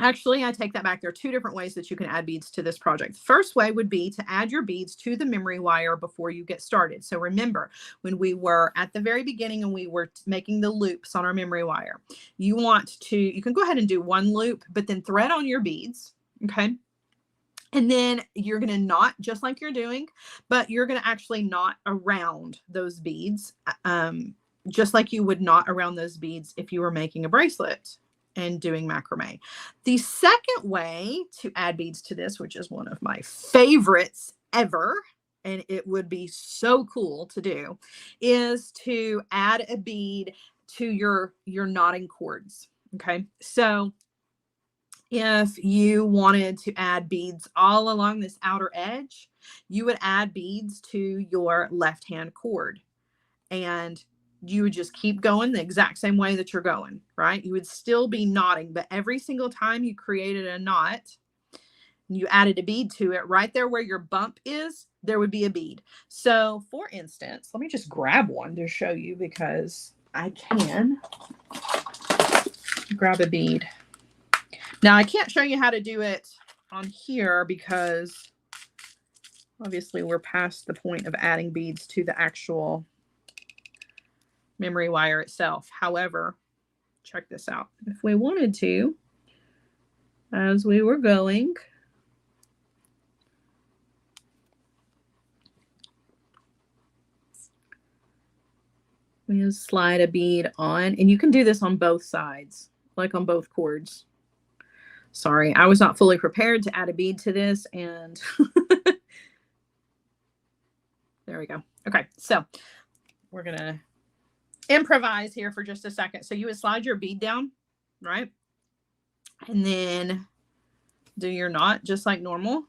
actually, I take that back. There are 2 different ways that you can add beads to this project. The first way would be to add your beads to the memory wire before you get started. So remember, when we were at the very beginning and we were making the loops on our memory wire, you can go ahead and do 1 loop, but then thread on your beads. Okay. And then you're going to knot just like you're doing, but you're going to actually knot around those beads, just like you would knot around those beads if you were making a bracelet and doing macrame. The second way to add beads to this, which is one of my favorites ever, and it would be so cool to do, is to add a bead to your knotting cords. Okay. So if you wanted to add beads all along this outer edge, you would add beads to your left-hand cord, and you would just keep going the exact same way that you're going, right? You would still be knotting, but every single time you created a knot, you added a bead to it, right there where your bump is, there would be a bead. So for instance, let me just grab one to show you because I can grab a bead. Now I can't show you how to do it on here because obviously we're past the point of adding beads to the actual memory wire itself. However, check this out. If we wanted to, as we were going, we just slide a bead on, and you can do this on both sides, like on both cords. Sorry, I was not fully prepared to add a bead to this, and there we go. Okay, so we're gonna improvise here for just a second. So you would slide your bead down, right? And then do your knot just like normal.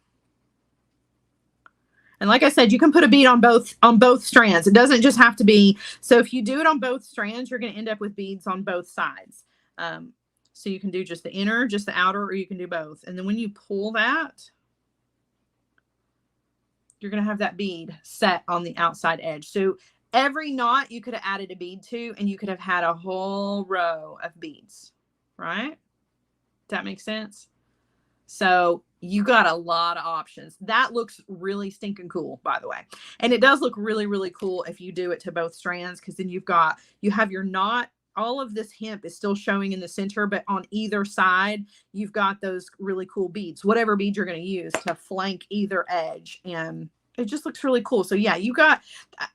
And like I said, you can put a bead on both strands. It doesn't just have to be. So if you do it on both strands, you're going to end up with beads on both sides. So you can do just the inner, just the outer, or you can do both. And then when you pull that, you're going to have that bead set on the outside edge. So every knot you could have added a bead to, and you could have had a whole row of beads, right? Does that make sense? So you got a lot of options. That looks really stinking cool, by the way. And it does look really, really cool if you do it to both strands, because then you have your knot. All of this hemp is still showing in the center, but on either side, you've got those really cool beads, whatever bead you're going to use to flank either edge. And it just looks really cool. So yeah,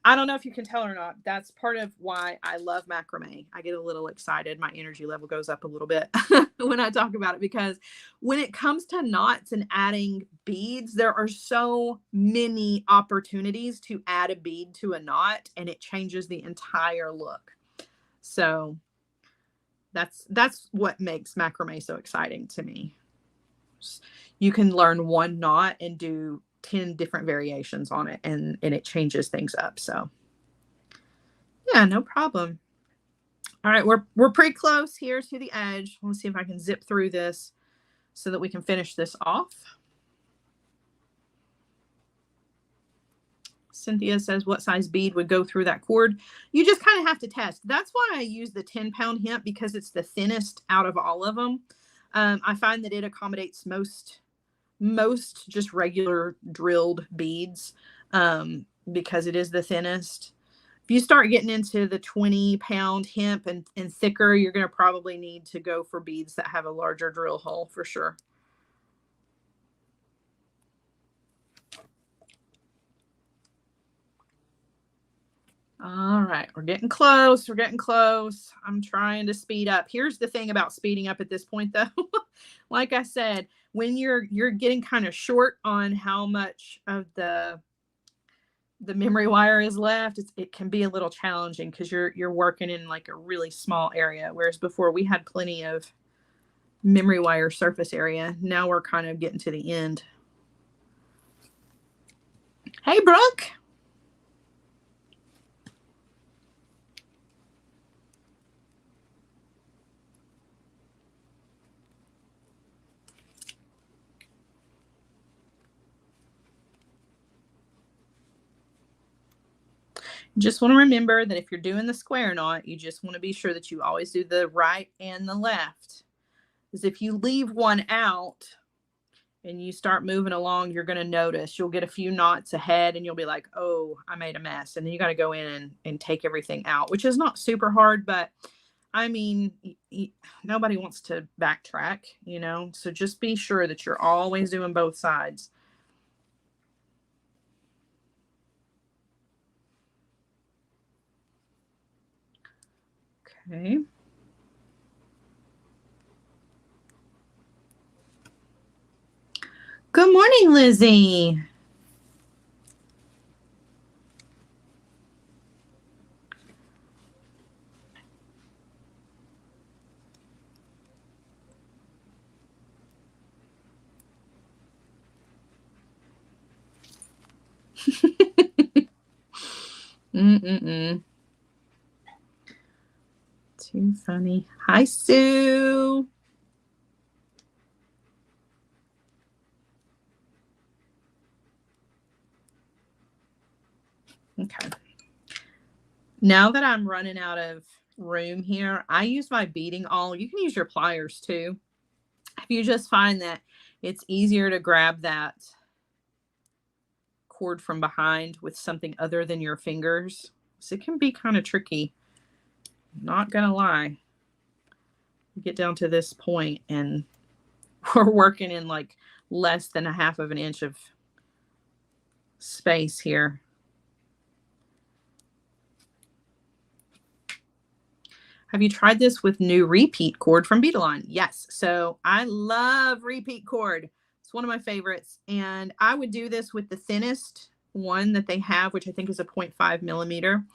I don't know if you can tell or not. That's part of why I love macrame. I get a little excited. My energy level goes up a little bit when I talk about it, because when it comes to knots and adding beads, there are so many opportunities to add a bead to a knot, and it changes the entire look. So that's what makes macrame so exciting to me. You can learn one knot and do 10 different variations on it, and it changes things up. So yeah, no problem. All right, we're pretty close here to the edge. Let's see if I can zip through this so that we can finish this off. Cynthia says, what size bead would go through that cord? You just kind of have to test. That's why I use the 10-pound hemp, because it's the thinnest out of all of them. I find that it accommodates most just regular drilled beads, because it is the thinnest. If you start getting into the 20-pound hemp and thicker, you're going to probably need to go for beads that have a larger drill hole for sure. All right, we're getting close. We're getting close. I'm trying to speed up. Here's the thing about speeding up at this point, though. Like I said, when you're getting kind of short on how much of the memory wire is left, it can be a little challenging, because you're working in like a really small area, whereas before we had plenty of memory wire surface area. Now we're kind of getting to the end. Hey, Brooke. Just want to remember that if you're doing the square knot, you just want to be sure that you always do the right and the left. Because if you leave one out and you start moving along, you're going to notice you'll get a few knots ahead and you'll be like, oh, I made a mess. And then you got to go in and take everything out, which is not super hard, but I mean, nobody wants to backtrack, you know? So just be sure that you're always doing both sides. Okay. Good morning, Lizzie. Too funny. Hi, Sue. Okay. Now that I'm running out of room here, I use my beading awl. You can use your pliers too. If you just find that it's easier to grab that cord from behind with something other than your fingers, so it can be kind of tricky. Not gonna lie. You get down to this point and we're working in like less than 1/2 of an inch of space here. Have you tried this with new repeat cord from Beadline? Yes. So I love repeat cord. It's one of my favorites. And I would do this with the thinnest one that they have, which I think is a 0.5 millimeter.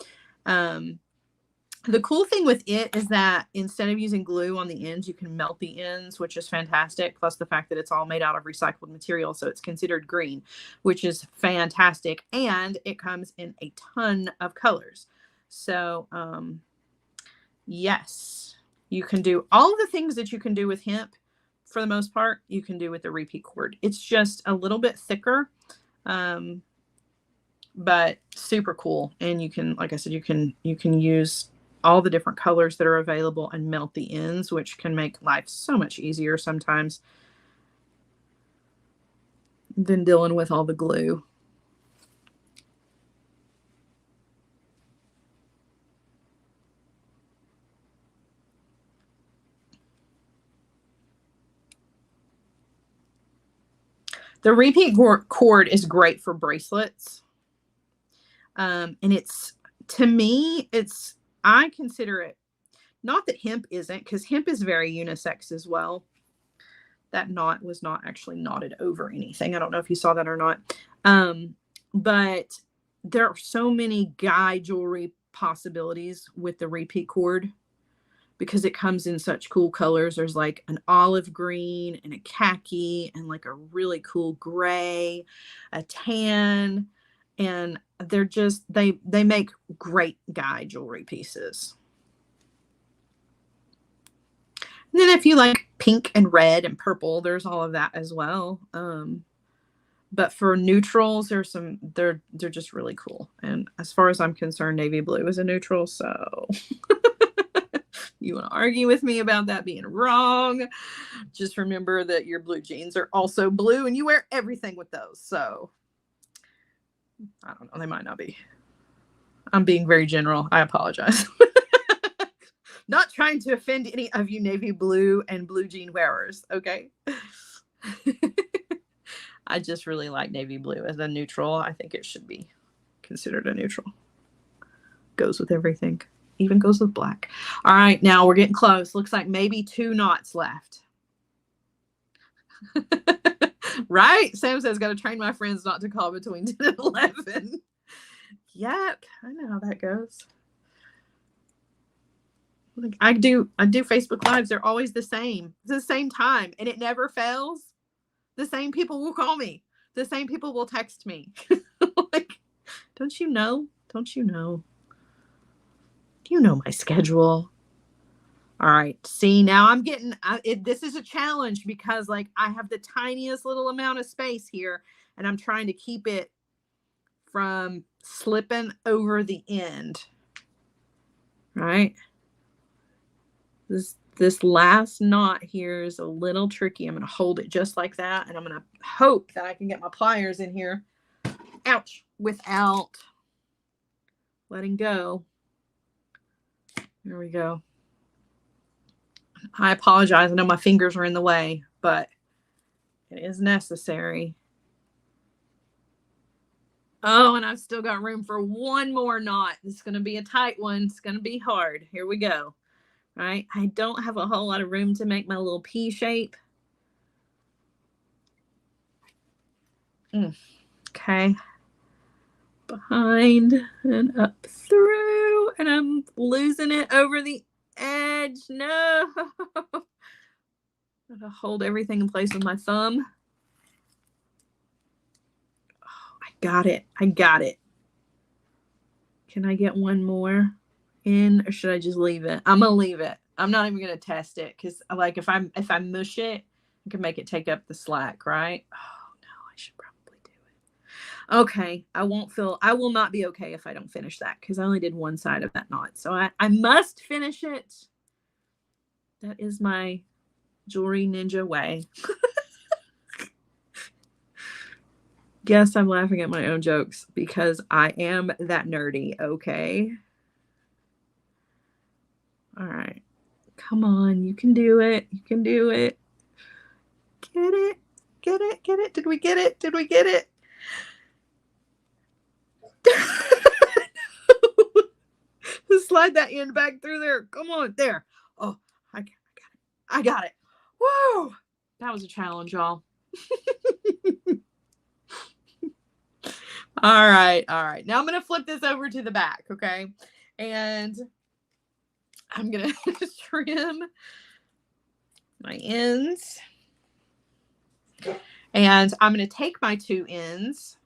The cool thing with it is that instead of using glue on the ends, you can melt the ends, which is fantastic. Plus the fact that it's all made out of recycled material, so it's considered green, which is fantastic. And it comes in a ton of colors. So, yes, you can do all of the things that you can do with hemp. For the most part, you can do with the repeat cord. It's just a little bit thicker, but super cool. And you can, like I said, you can use all the different colors that are available and melt the ends, which can make life so much easier sometimes than dealing with all the glue. The repeat cord is great for bracelets. And it's, to me, it's, I consider it, not that hemp isn't, because hemp is very unisex as well. That knot was not actually knotted over anything. I don't know if you saw that or not. But there are so many guy jewelry possibilities with the repeat cord because it comes in such cool colors. There's like an olive green and a khaki and like a really cool gray, a tan, and they're just, they make great guy jewelry pieces. And then if you like pink and red and purple, there's all of that as well. But for neutrals, there's some, they're just really cool. And as far as I'm concerned, navy blue is a neutral. So you want to argue with me about that being wrong, just remember that your blue jeans are also blue and you wear everything with those. So I don't know. They might not be. I'm being very general. I apologize. Not trying to offend any of you navy blue and blue jean wearers, okay? I just really like navy blue as a neutral. I think it should be considered a neutral. Goes with everything. Even goes with black. All right, now we're getting close. Looks like maybe 2 knots left. Right? Sam says, got to train my friends not to call between 10 and 11. Yep, I know how that goes. I do Facebook Lives. They're always the same. It's the same time, and it never fails. The same people will call me. The same people will text me. Like, don't you know? Don't you know? You know my schedule. All right. See, now I'm getting, this is a challenge because like I have the tiniest little amount of space here and I'm trying to keep it from slipping over the end. Right? This last knot here is a little tricky. I'm going to hold it just like that. And I'm going to hope that I can get my pliers in here. Ouch. Without letting go. There we go. I apologize. I know my fingers are in the way, but it is necessary. Oh, and I've still got room for one more knot. This is going to be a tight one. It's going to be hard. Here we go. All right. I don't have a whole lot of room to make my little P shape. Okay. Behind and up through, and I'm losing it over the edge. No. Gotta hold everything in place with my thumb. Oh, I got it. I got it. Can I get one more in, or should I just leave it? I'm gonna leave it. I'm not even gonna test it because, like, if I mush it, I can make it take up the slack, right? Oh no, I should probably do it. Okay, I will not be okay if I don't finish that because I only did one side of that knot, so I must finish it. That is my jewelry ninja way. Yes, I'm laughing at my own jokes because I am that nerdy, okay? All right. Come on, you can do it. You can do it. Get it. Get it. Get it. Did we get it? Did we get it? Slide that end back through there. Come on, there. Oh, I got it. I got it. Whoa. That was a challenge, y'all. All right. All right. Now I'm going to flip this over to the back, okay? And I'm going to trim my ends. And I'm going to take my 2 ends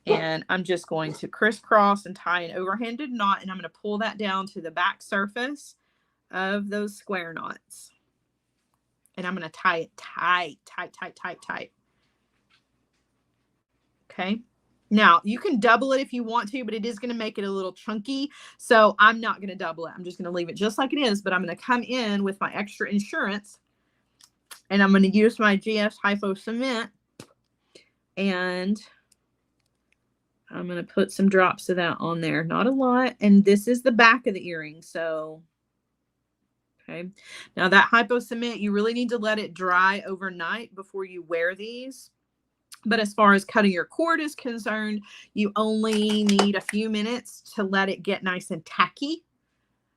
and I'm just going to crisscross and tie an overhanded knot, and I'm going to pull that down to the back surface of those square knots. And I'm going to tie it tight, tight, tight, tight, tight. Okay. Now you can double it if you want to, but it is going to make it a little chunky. So I'm not going to double it. I'm just going to leave it just like it is, but I'm going to come in with my extra insurance and I'm going to use my GS Hypo cement and I'm going to put some drops of that on there. Not a lot. And this is the back of the earring. So, okay. Now that Hypo cement, you really need to let it dry overnight before you wear these. But as far as cutting your cord is concerned, you only need a few minutes to let it get nice and tacky.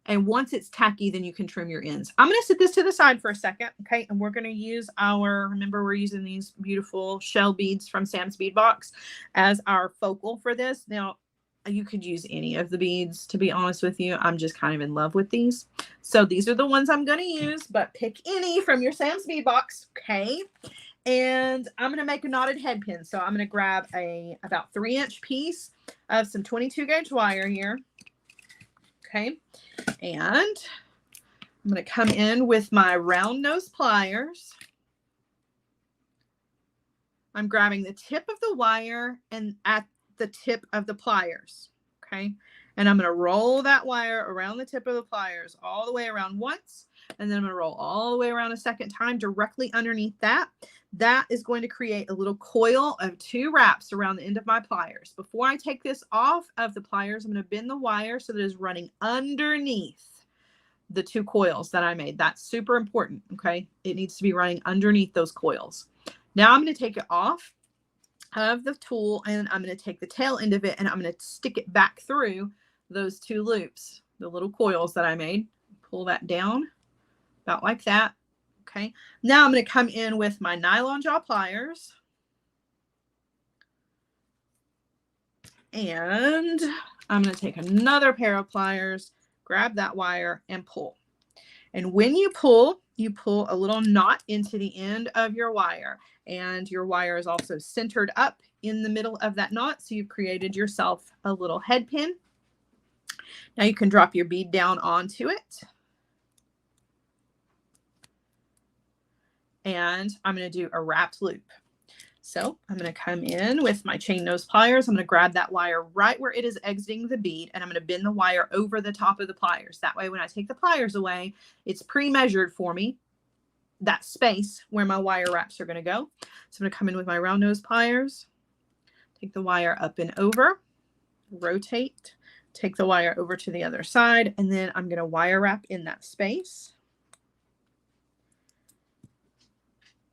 And once it's tacky, then you can trim your ends. I'm going to set this to the side for a second. Okay. And we're going to use remember we're using these beautiful shell beads from Sam's Bead Box as our focal for this. Now, you could use any of the beads, to be honest with you. I'm just kind of in love with these. So these are the ones I'm going to use, but pick any from your Sam's Bead Box. Okay. And I'm going to make a knotted head pin. So I'm going to grab a about 3-inch piece of some 22 gauge wire here. Okay. And I'm going to come in with my round nose pliers. I'm grabbing the tip of the wire and at the tip of the pliers. Okay. And I'm going to roll that wire around the tip of the pliers all the way around once. And then I'm going to roll all the way around a second time directly underneath that. That is going to create a little coil of 2 wraps around the end of my pliers. Before I take this off of the pliers, I'm going to bend the wire so that it's running underneath the 2 coils that I made. That's super important. Okay. It needs to be running underneath those coils. Now I'm going to take it off of the tool and I'm going to take the tail end of it and I'm going to stick it back through those 2 loops, the little coils that I made. Pull that down about like that. Okay. Now I'm going to come in with my nylon jaw pliers and I'm going to take another pair of pliers, grab that wire and pull. And when you pull a little knot into the end of your wire, and your wire is also centered up in the middle of that knot. So you've created yourself a little head pin. Now you can drop your bead down onto it. And I'm going to do a wrapped loop. So I'm going to come in with my chain nose pliers. I'm going to grab that wire right where it is exiting the bead, and I'm going to bend the wire over the top of the pliers. That way, when I take the pliers away, it's pre-measured for me, that space where my wire wraps are going to go. So I'm going to come in with my round nose pliers, take the wire up and over, rotate, take the wire over to the other side, and then I'm going to wire wrap in that space.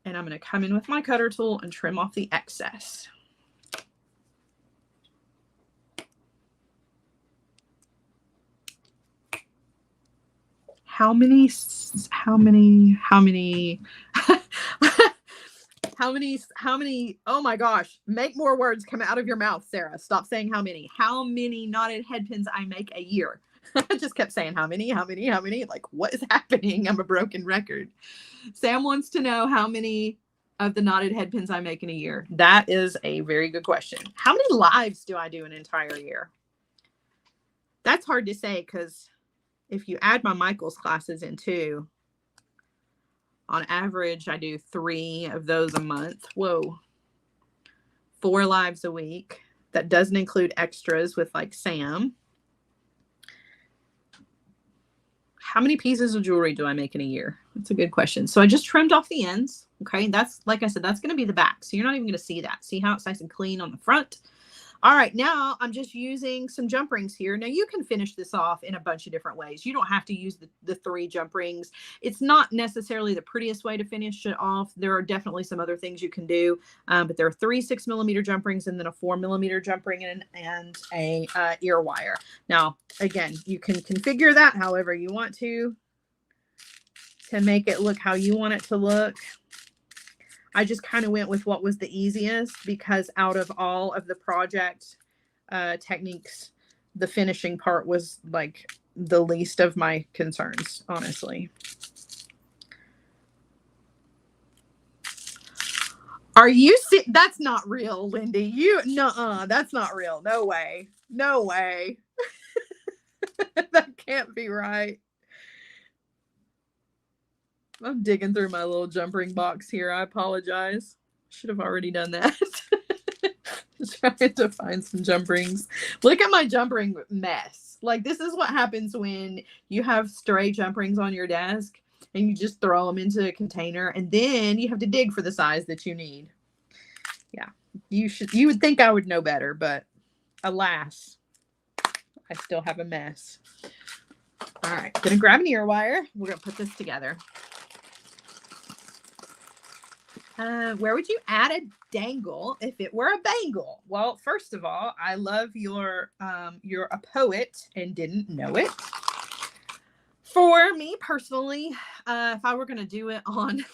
And I'm going to come in with my cutter tool and trim off the excess. How many, oh my gosh, make more words come out of your mouth, Sarah. Stop saying how many knotted head pins I make a year. I just kept saying how many, like what is happening? I'm a broken record. Sam wants to know how many of the knotted head pins I make in a year. That is a very good question. How many lives do I do an entire year? That's hard to say because if you add my Michael's classes in too, on average, I do 3 of those a month. Whoa. 4 lives a week. That doesn't include extras with like Sam. How many pieces of jewelry do I make in a year? That's a good question. So I just trimmed off the ends. Okay. That's, like I said, that's going to be the back. So you're not even going to see that. See how it's nice and clean on the front? All right. Now I'm just using some jump rings here. Now you can finish this off in a bunch of different ways. You don't have to use the 3 jump rings. It's not necessarily the prettiest way to finish it off. There are definitely some other things you can do. But there are 3 6mm jump rings and then a 4mm jump ring and a ear wire. Now, again, you can configure that however you want to make it look how you want it to look. I just kind of went with what was the easiest because out of all of the project techniques, the finishing part was like the least of my concerns, honestly. Are you that's not real, Lindy. That's not real. No way. No way. That can't be right. I'm digging through my little jump ring box here. I apologize. Should have already done that. Trying to find some jump rings. Look at my jump ring mess. Like, this is what happens when you have stray jump rings on your desk and you just throw them into a container, and then you have to dig for the size that you need. Yeah, you would think I would know better, but alas, I still have a mess. All right, gonna grab an ear wire. We're gonna put this together. Where would you add a dangle if it were a bangle? Well, first of all, I love you're a poet and didn't know it. For me personally, if I were going to do it on,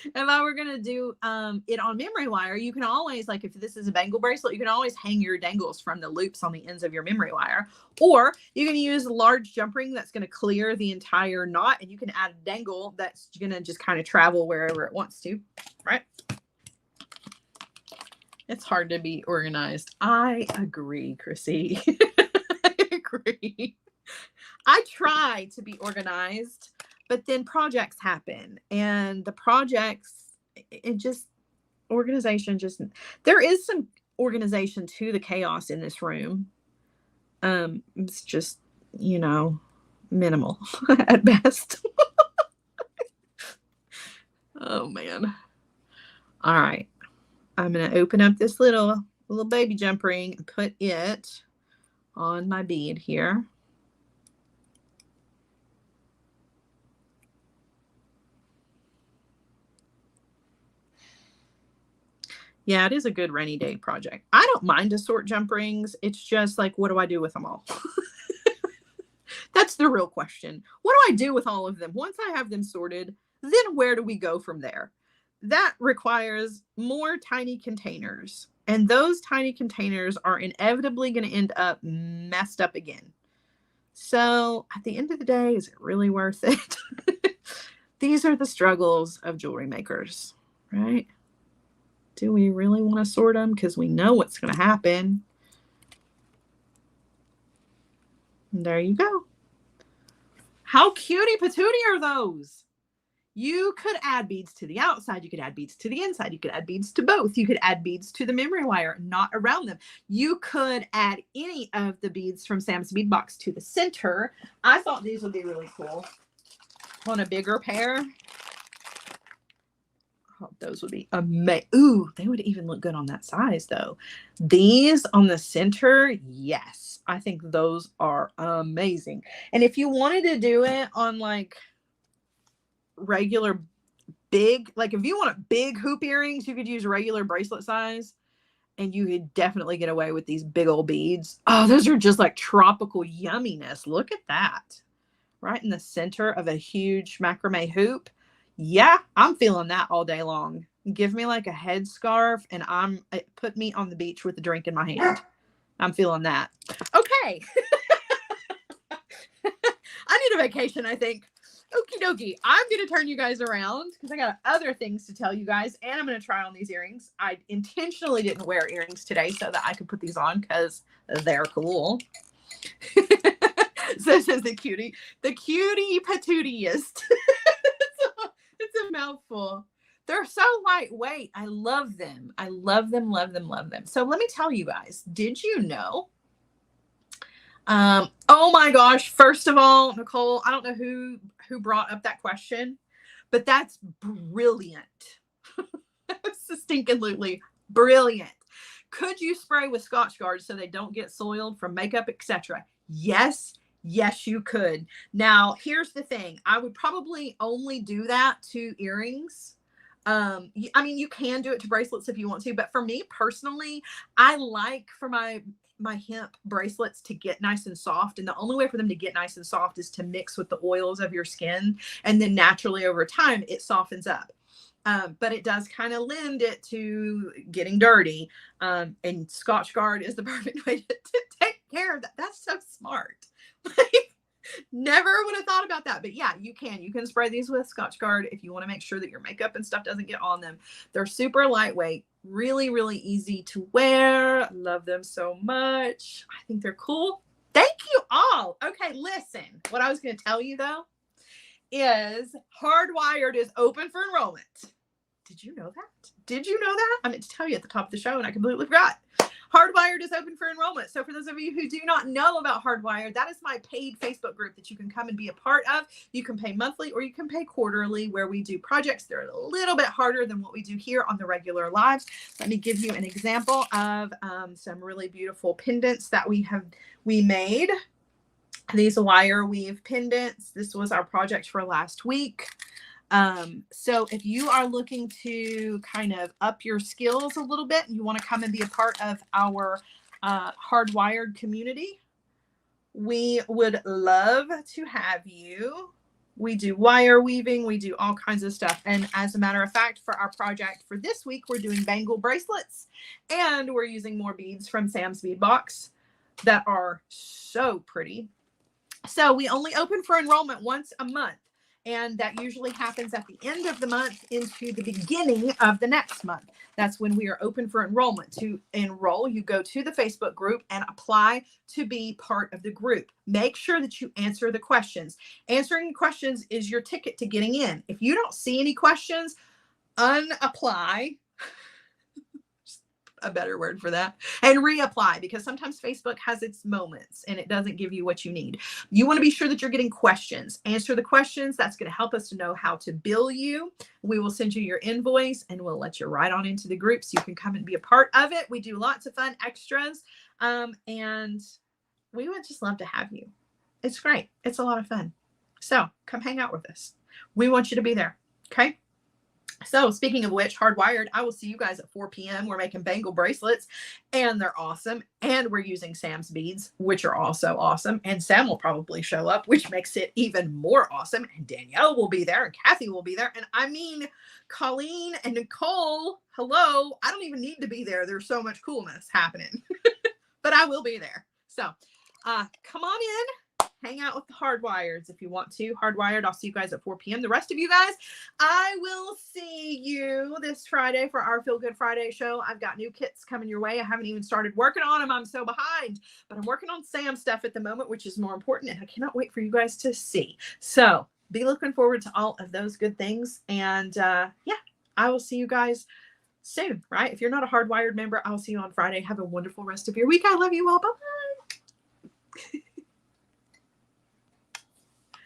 if I were going to do it on memory wire, you can always, like, if this is a bangle bracelet, you can always hang your dangles from the loops on the ends of your memory wire. Or you can use a large jump ring that's going to clear the entire knot, and you can add a dangle that's going to just kind of travel wherever it wants to, right? It's hard to be organized. I agree, Chrissy. I agree. I try to be organized, but then projects happen, and the projects, there is some organization to the chaos in this room. It's just, minimal at best. Oh man. All right. I'm going to open up this little baby jump ring and put it on my bead here. Yeah, it is a good rainy day project. I don't mind to sort jump rings. It's just like, what do I do with them all? That's the real question. What do I do with all of them? Once I have them sorted, then where do we go from there? That requires more tiny containers. And those tiny containers are inevitably going to end up messed up again. So at the end of the day, is it really worth it? These are the struggles of jewelry makers, right? Do we really want to sort them? Because we know what's going to happen. And there you go. How cutie patootie are those? You could add beads to the outside. You could add beads to the inside. You could add beads to both. You could add beads to the memory wire, not around them. You could add any of the beads from Sam's Bead Box to the center. I thought these would be really cool on a bigger pair. Oh, those would be amazing. Ooh, they would even look good on that size, though. These on the center, yes. I think those are amazing. And if you wanted to do it on, like, regular big, like, if you want big hoop earrings, you could use regular bracelet size, and you could definitely get away with these big old beads. Oh, those are just like tropical yumminess. Look at that. Right in the center of a huge macrame hoop. Yeah, I'm feeling that all day long. Give me like a headscarf and put me on the beach with a drink in my hand. I'm feeling that. Okay. I need a vacation, I think. Okie dokie. I'm going to turn you guys around because I got other things to tell you guys, and I'm going to try on these earrings. I intentionally didn't wear earrings today so that I could put these on because they're cool. So says the cutie patootiest. It's a mouthful. They're so lightweight. I love them. I love them, love them, love them. So let me tell you guys, did you know? Oh my gosh. First of all, Nicole, I don't know who brought up that question, but that's brilliant. That's stinkingly brilliant. Could you spray with Scotch Guard so they don't get soiled from makeup, etc.? Yes. Yes, you could. Now, here's the thing. I would probably only do that to earrings. I mean, you can do it to bracelets if you want to, but for me personally, I like for my hemp bracelets to get nice and soft. And the only way for them to get nice and soft is to mix with the oils of your skin. And then naturally over time, it softens up. But it does kind of lend it to getting dirty. And Scotch Guard is the perfect way to take care of that. That's so smart. Never would have thought about that. But yeah, you can spray these with Scotch Guard if you want to make sure that your makeup and stuff doesn't get on them. They're super lightweight, really, really easy to wear. Love them so much. I think they're cool. Thank you all. Okay, listen. What I was going to tell you though is Hardwired is open for enrollment. Did you know that? Did you know that? I meant to tell you at the top of the show and I completely forgot. Hardwired is open for enrollment. So for those of you who do not know about Hardwired, that is my paid Facebook group that you can come and be a part of. You can pay monthly or you can pay quarterly, where we do projects. They're a little bit harder than what we do here on the regular lives. Let me give you an example of some really beautiful pendants that we made. These wire weave pendants. This was our project for last week. So if you are looking to kind of up your skills a little bit and you want to come and be a part of our Hardwired community, we would love to have you. We do wire weaving. We do all kinds of stuff. And as a matter of fact, for our project for this week, we're doing bangle bracelets and we're using more beads from Sam's Bead Box that are so pretty. So we only open for enrollment once a month. And that usually happens at the end of the month into the beginning of the next month. That's when we are open for enrollment. To enroll, you go to the Facebook group and apply to be part of the group. Make sure that you answer the questions. Answering questions is your ticket to getting in. If you don't see any questions, unapply. A better word for that, and reapply, because sometimes Facebook has its moments and it doesn't give you what you need. You want to be sure that you're getting questions. Answer the questions. That's going to help us to know how to bill you. We will send you your invoice and we'll let you right on into the group so you can come and be a part of it. We do lots of fun extras, and we would just love to have you. It's great. It's a lot of fun. So come hang out with us. We want you to be there. Okay. So speaking of which, Hardwired, I will see you guys at 4 p.m. We're making bangle bracelets and they're awesome. And we're using Sam's beads, which are also awesome. And Sam will probably show up, which makes it even more awesome. And Danielle will be there and Kathy will be there. And I mean, Colleen and Nicole, hello. I don't even need to be there. There's so much coolness happening, but I will be there. So come on in. Hang out with the Hardwireds if you want to. Hardwired, I'll see you guys at 4 p.m. The rest of you guys, I will see you this Friday for our Feel Good Friday show. I've got new kits coming your way. I haven't even started working on them. I'm so behind. But I'm working on Sam stuff at the moment, which is more important. And I cannot wait for you guys to see. So be looking forward to all of those good things. And yeah, I will see you guys soon, right? If you're not a Hardwired member, I'll see you on Friday. Have a wonderful rest of your week. I love you all. Bye-bye.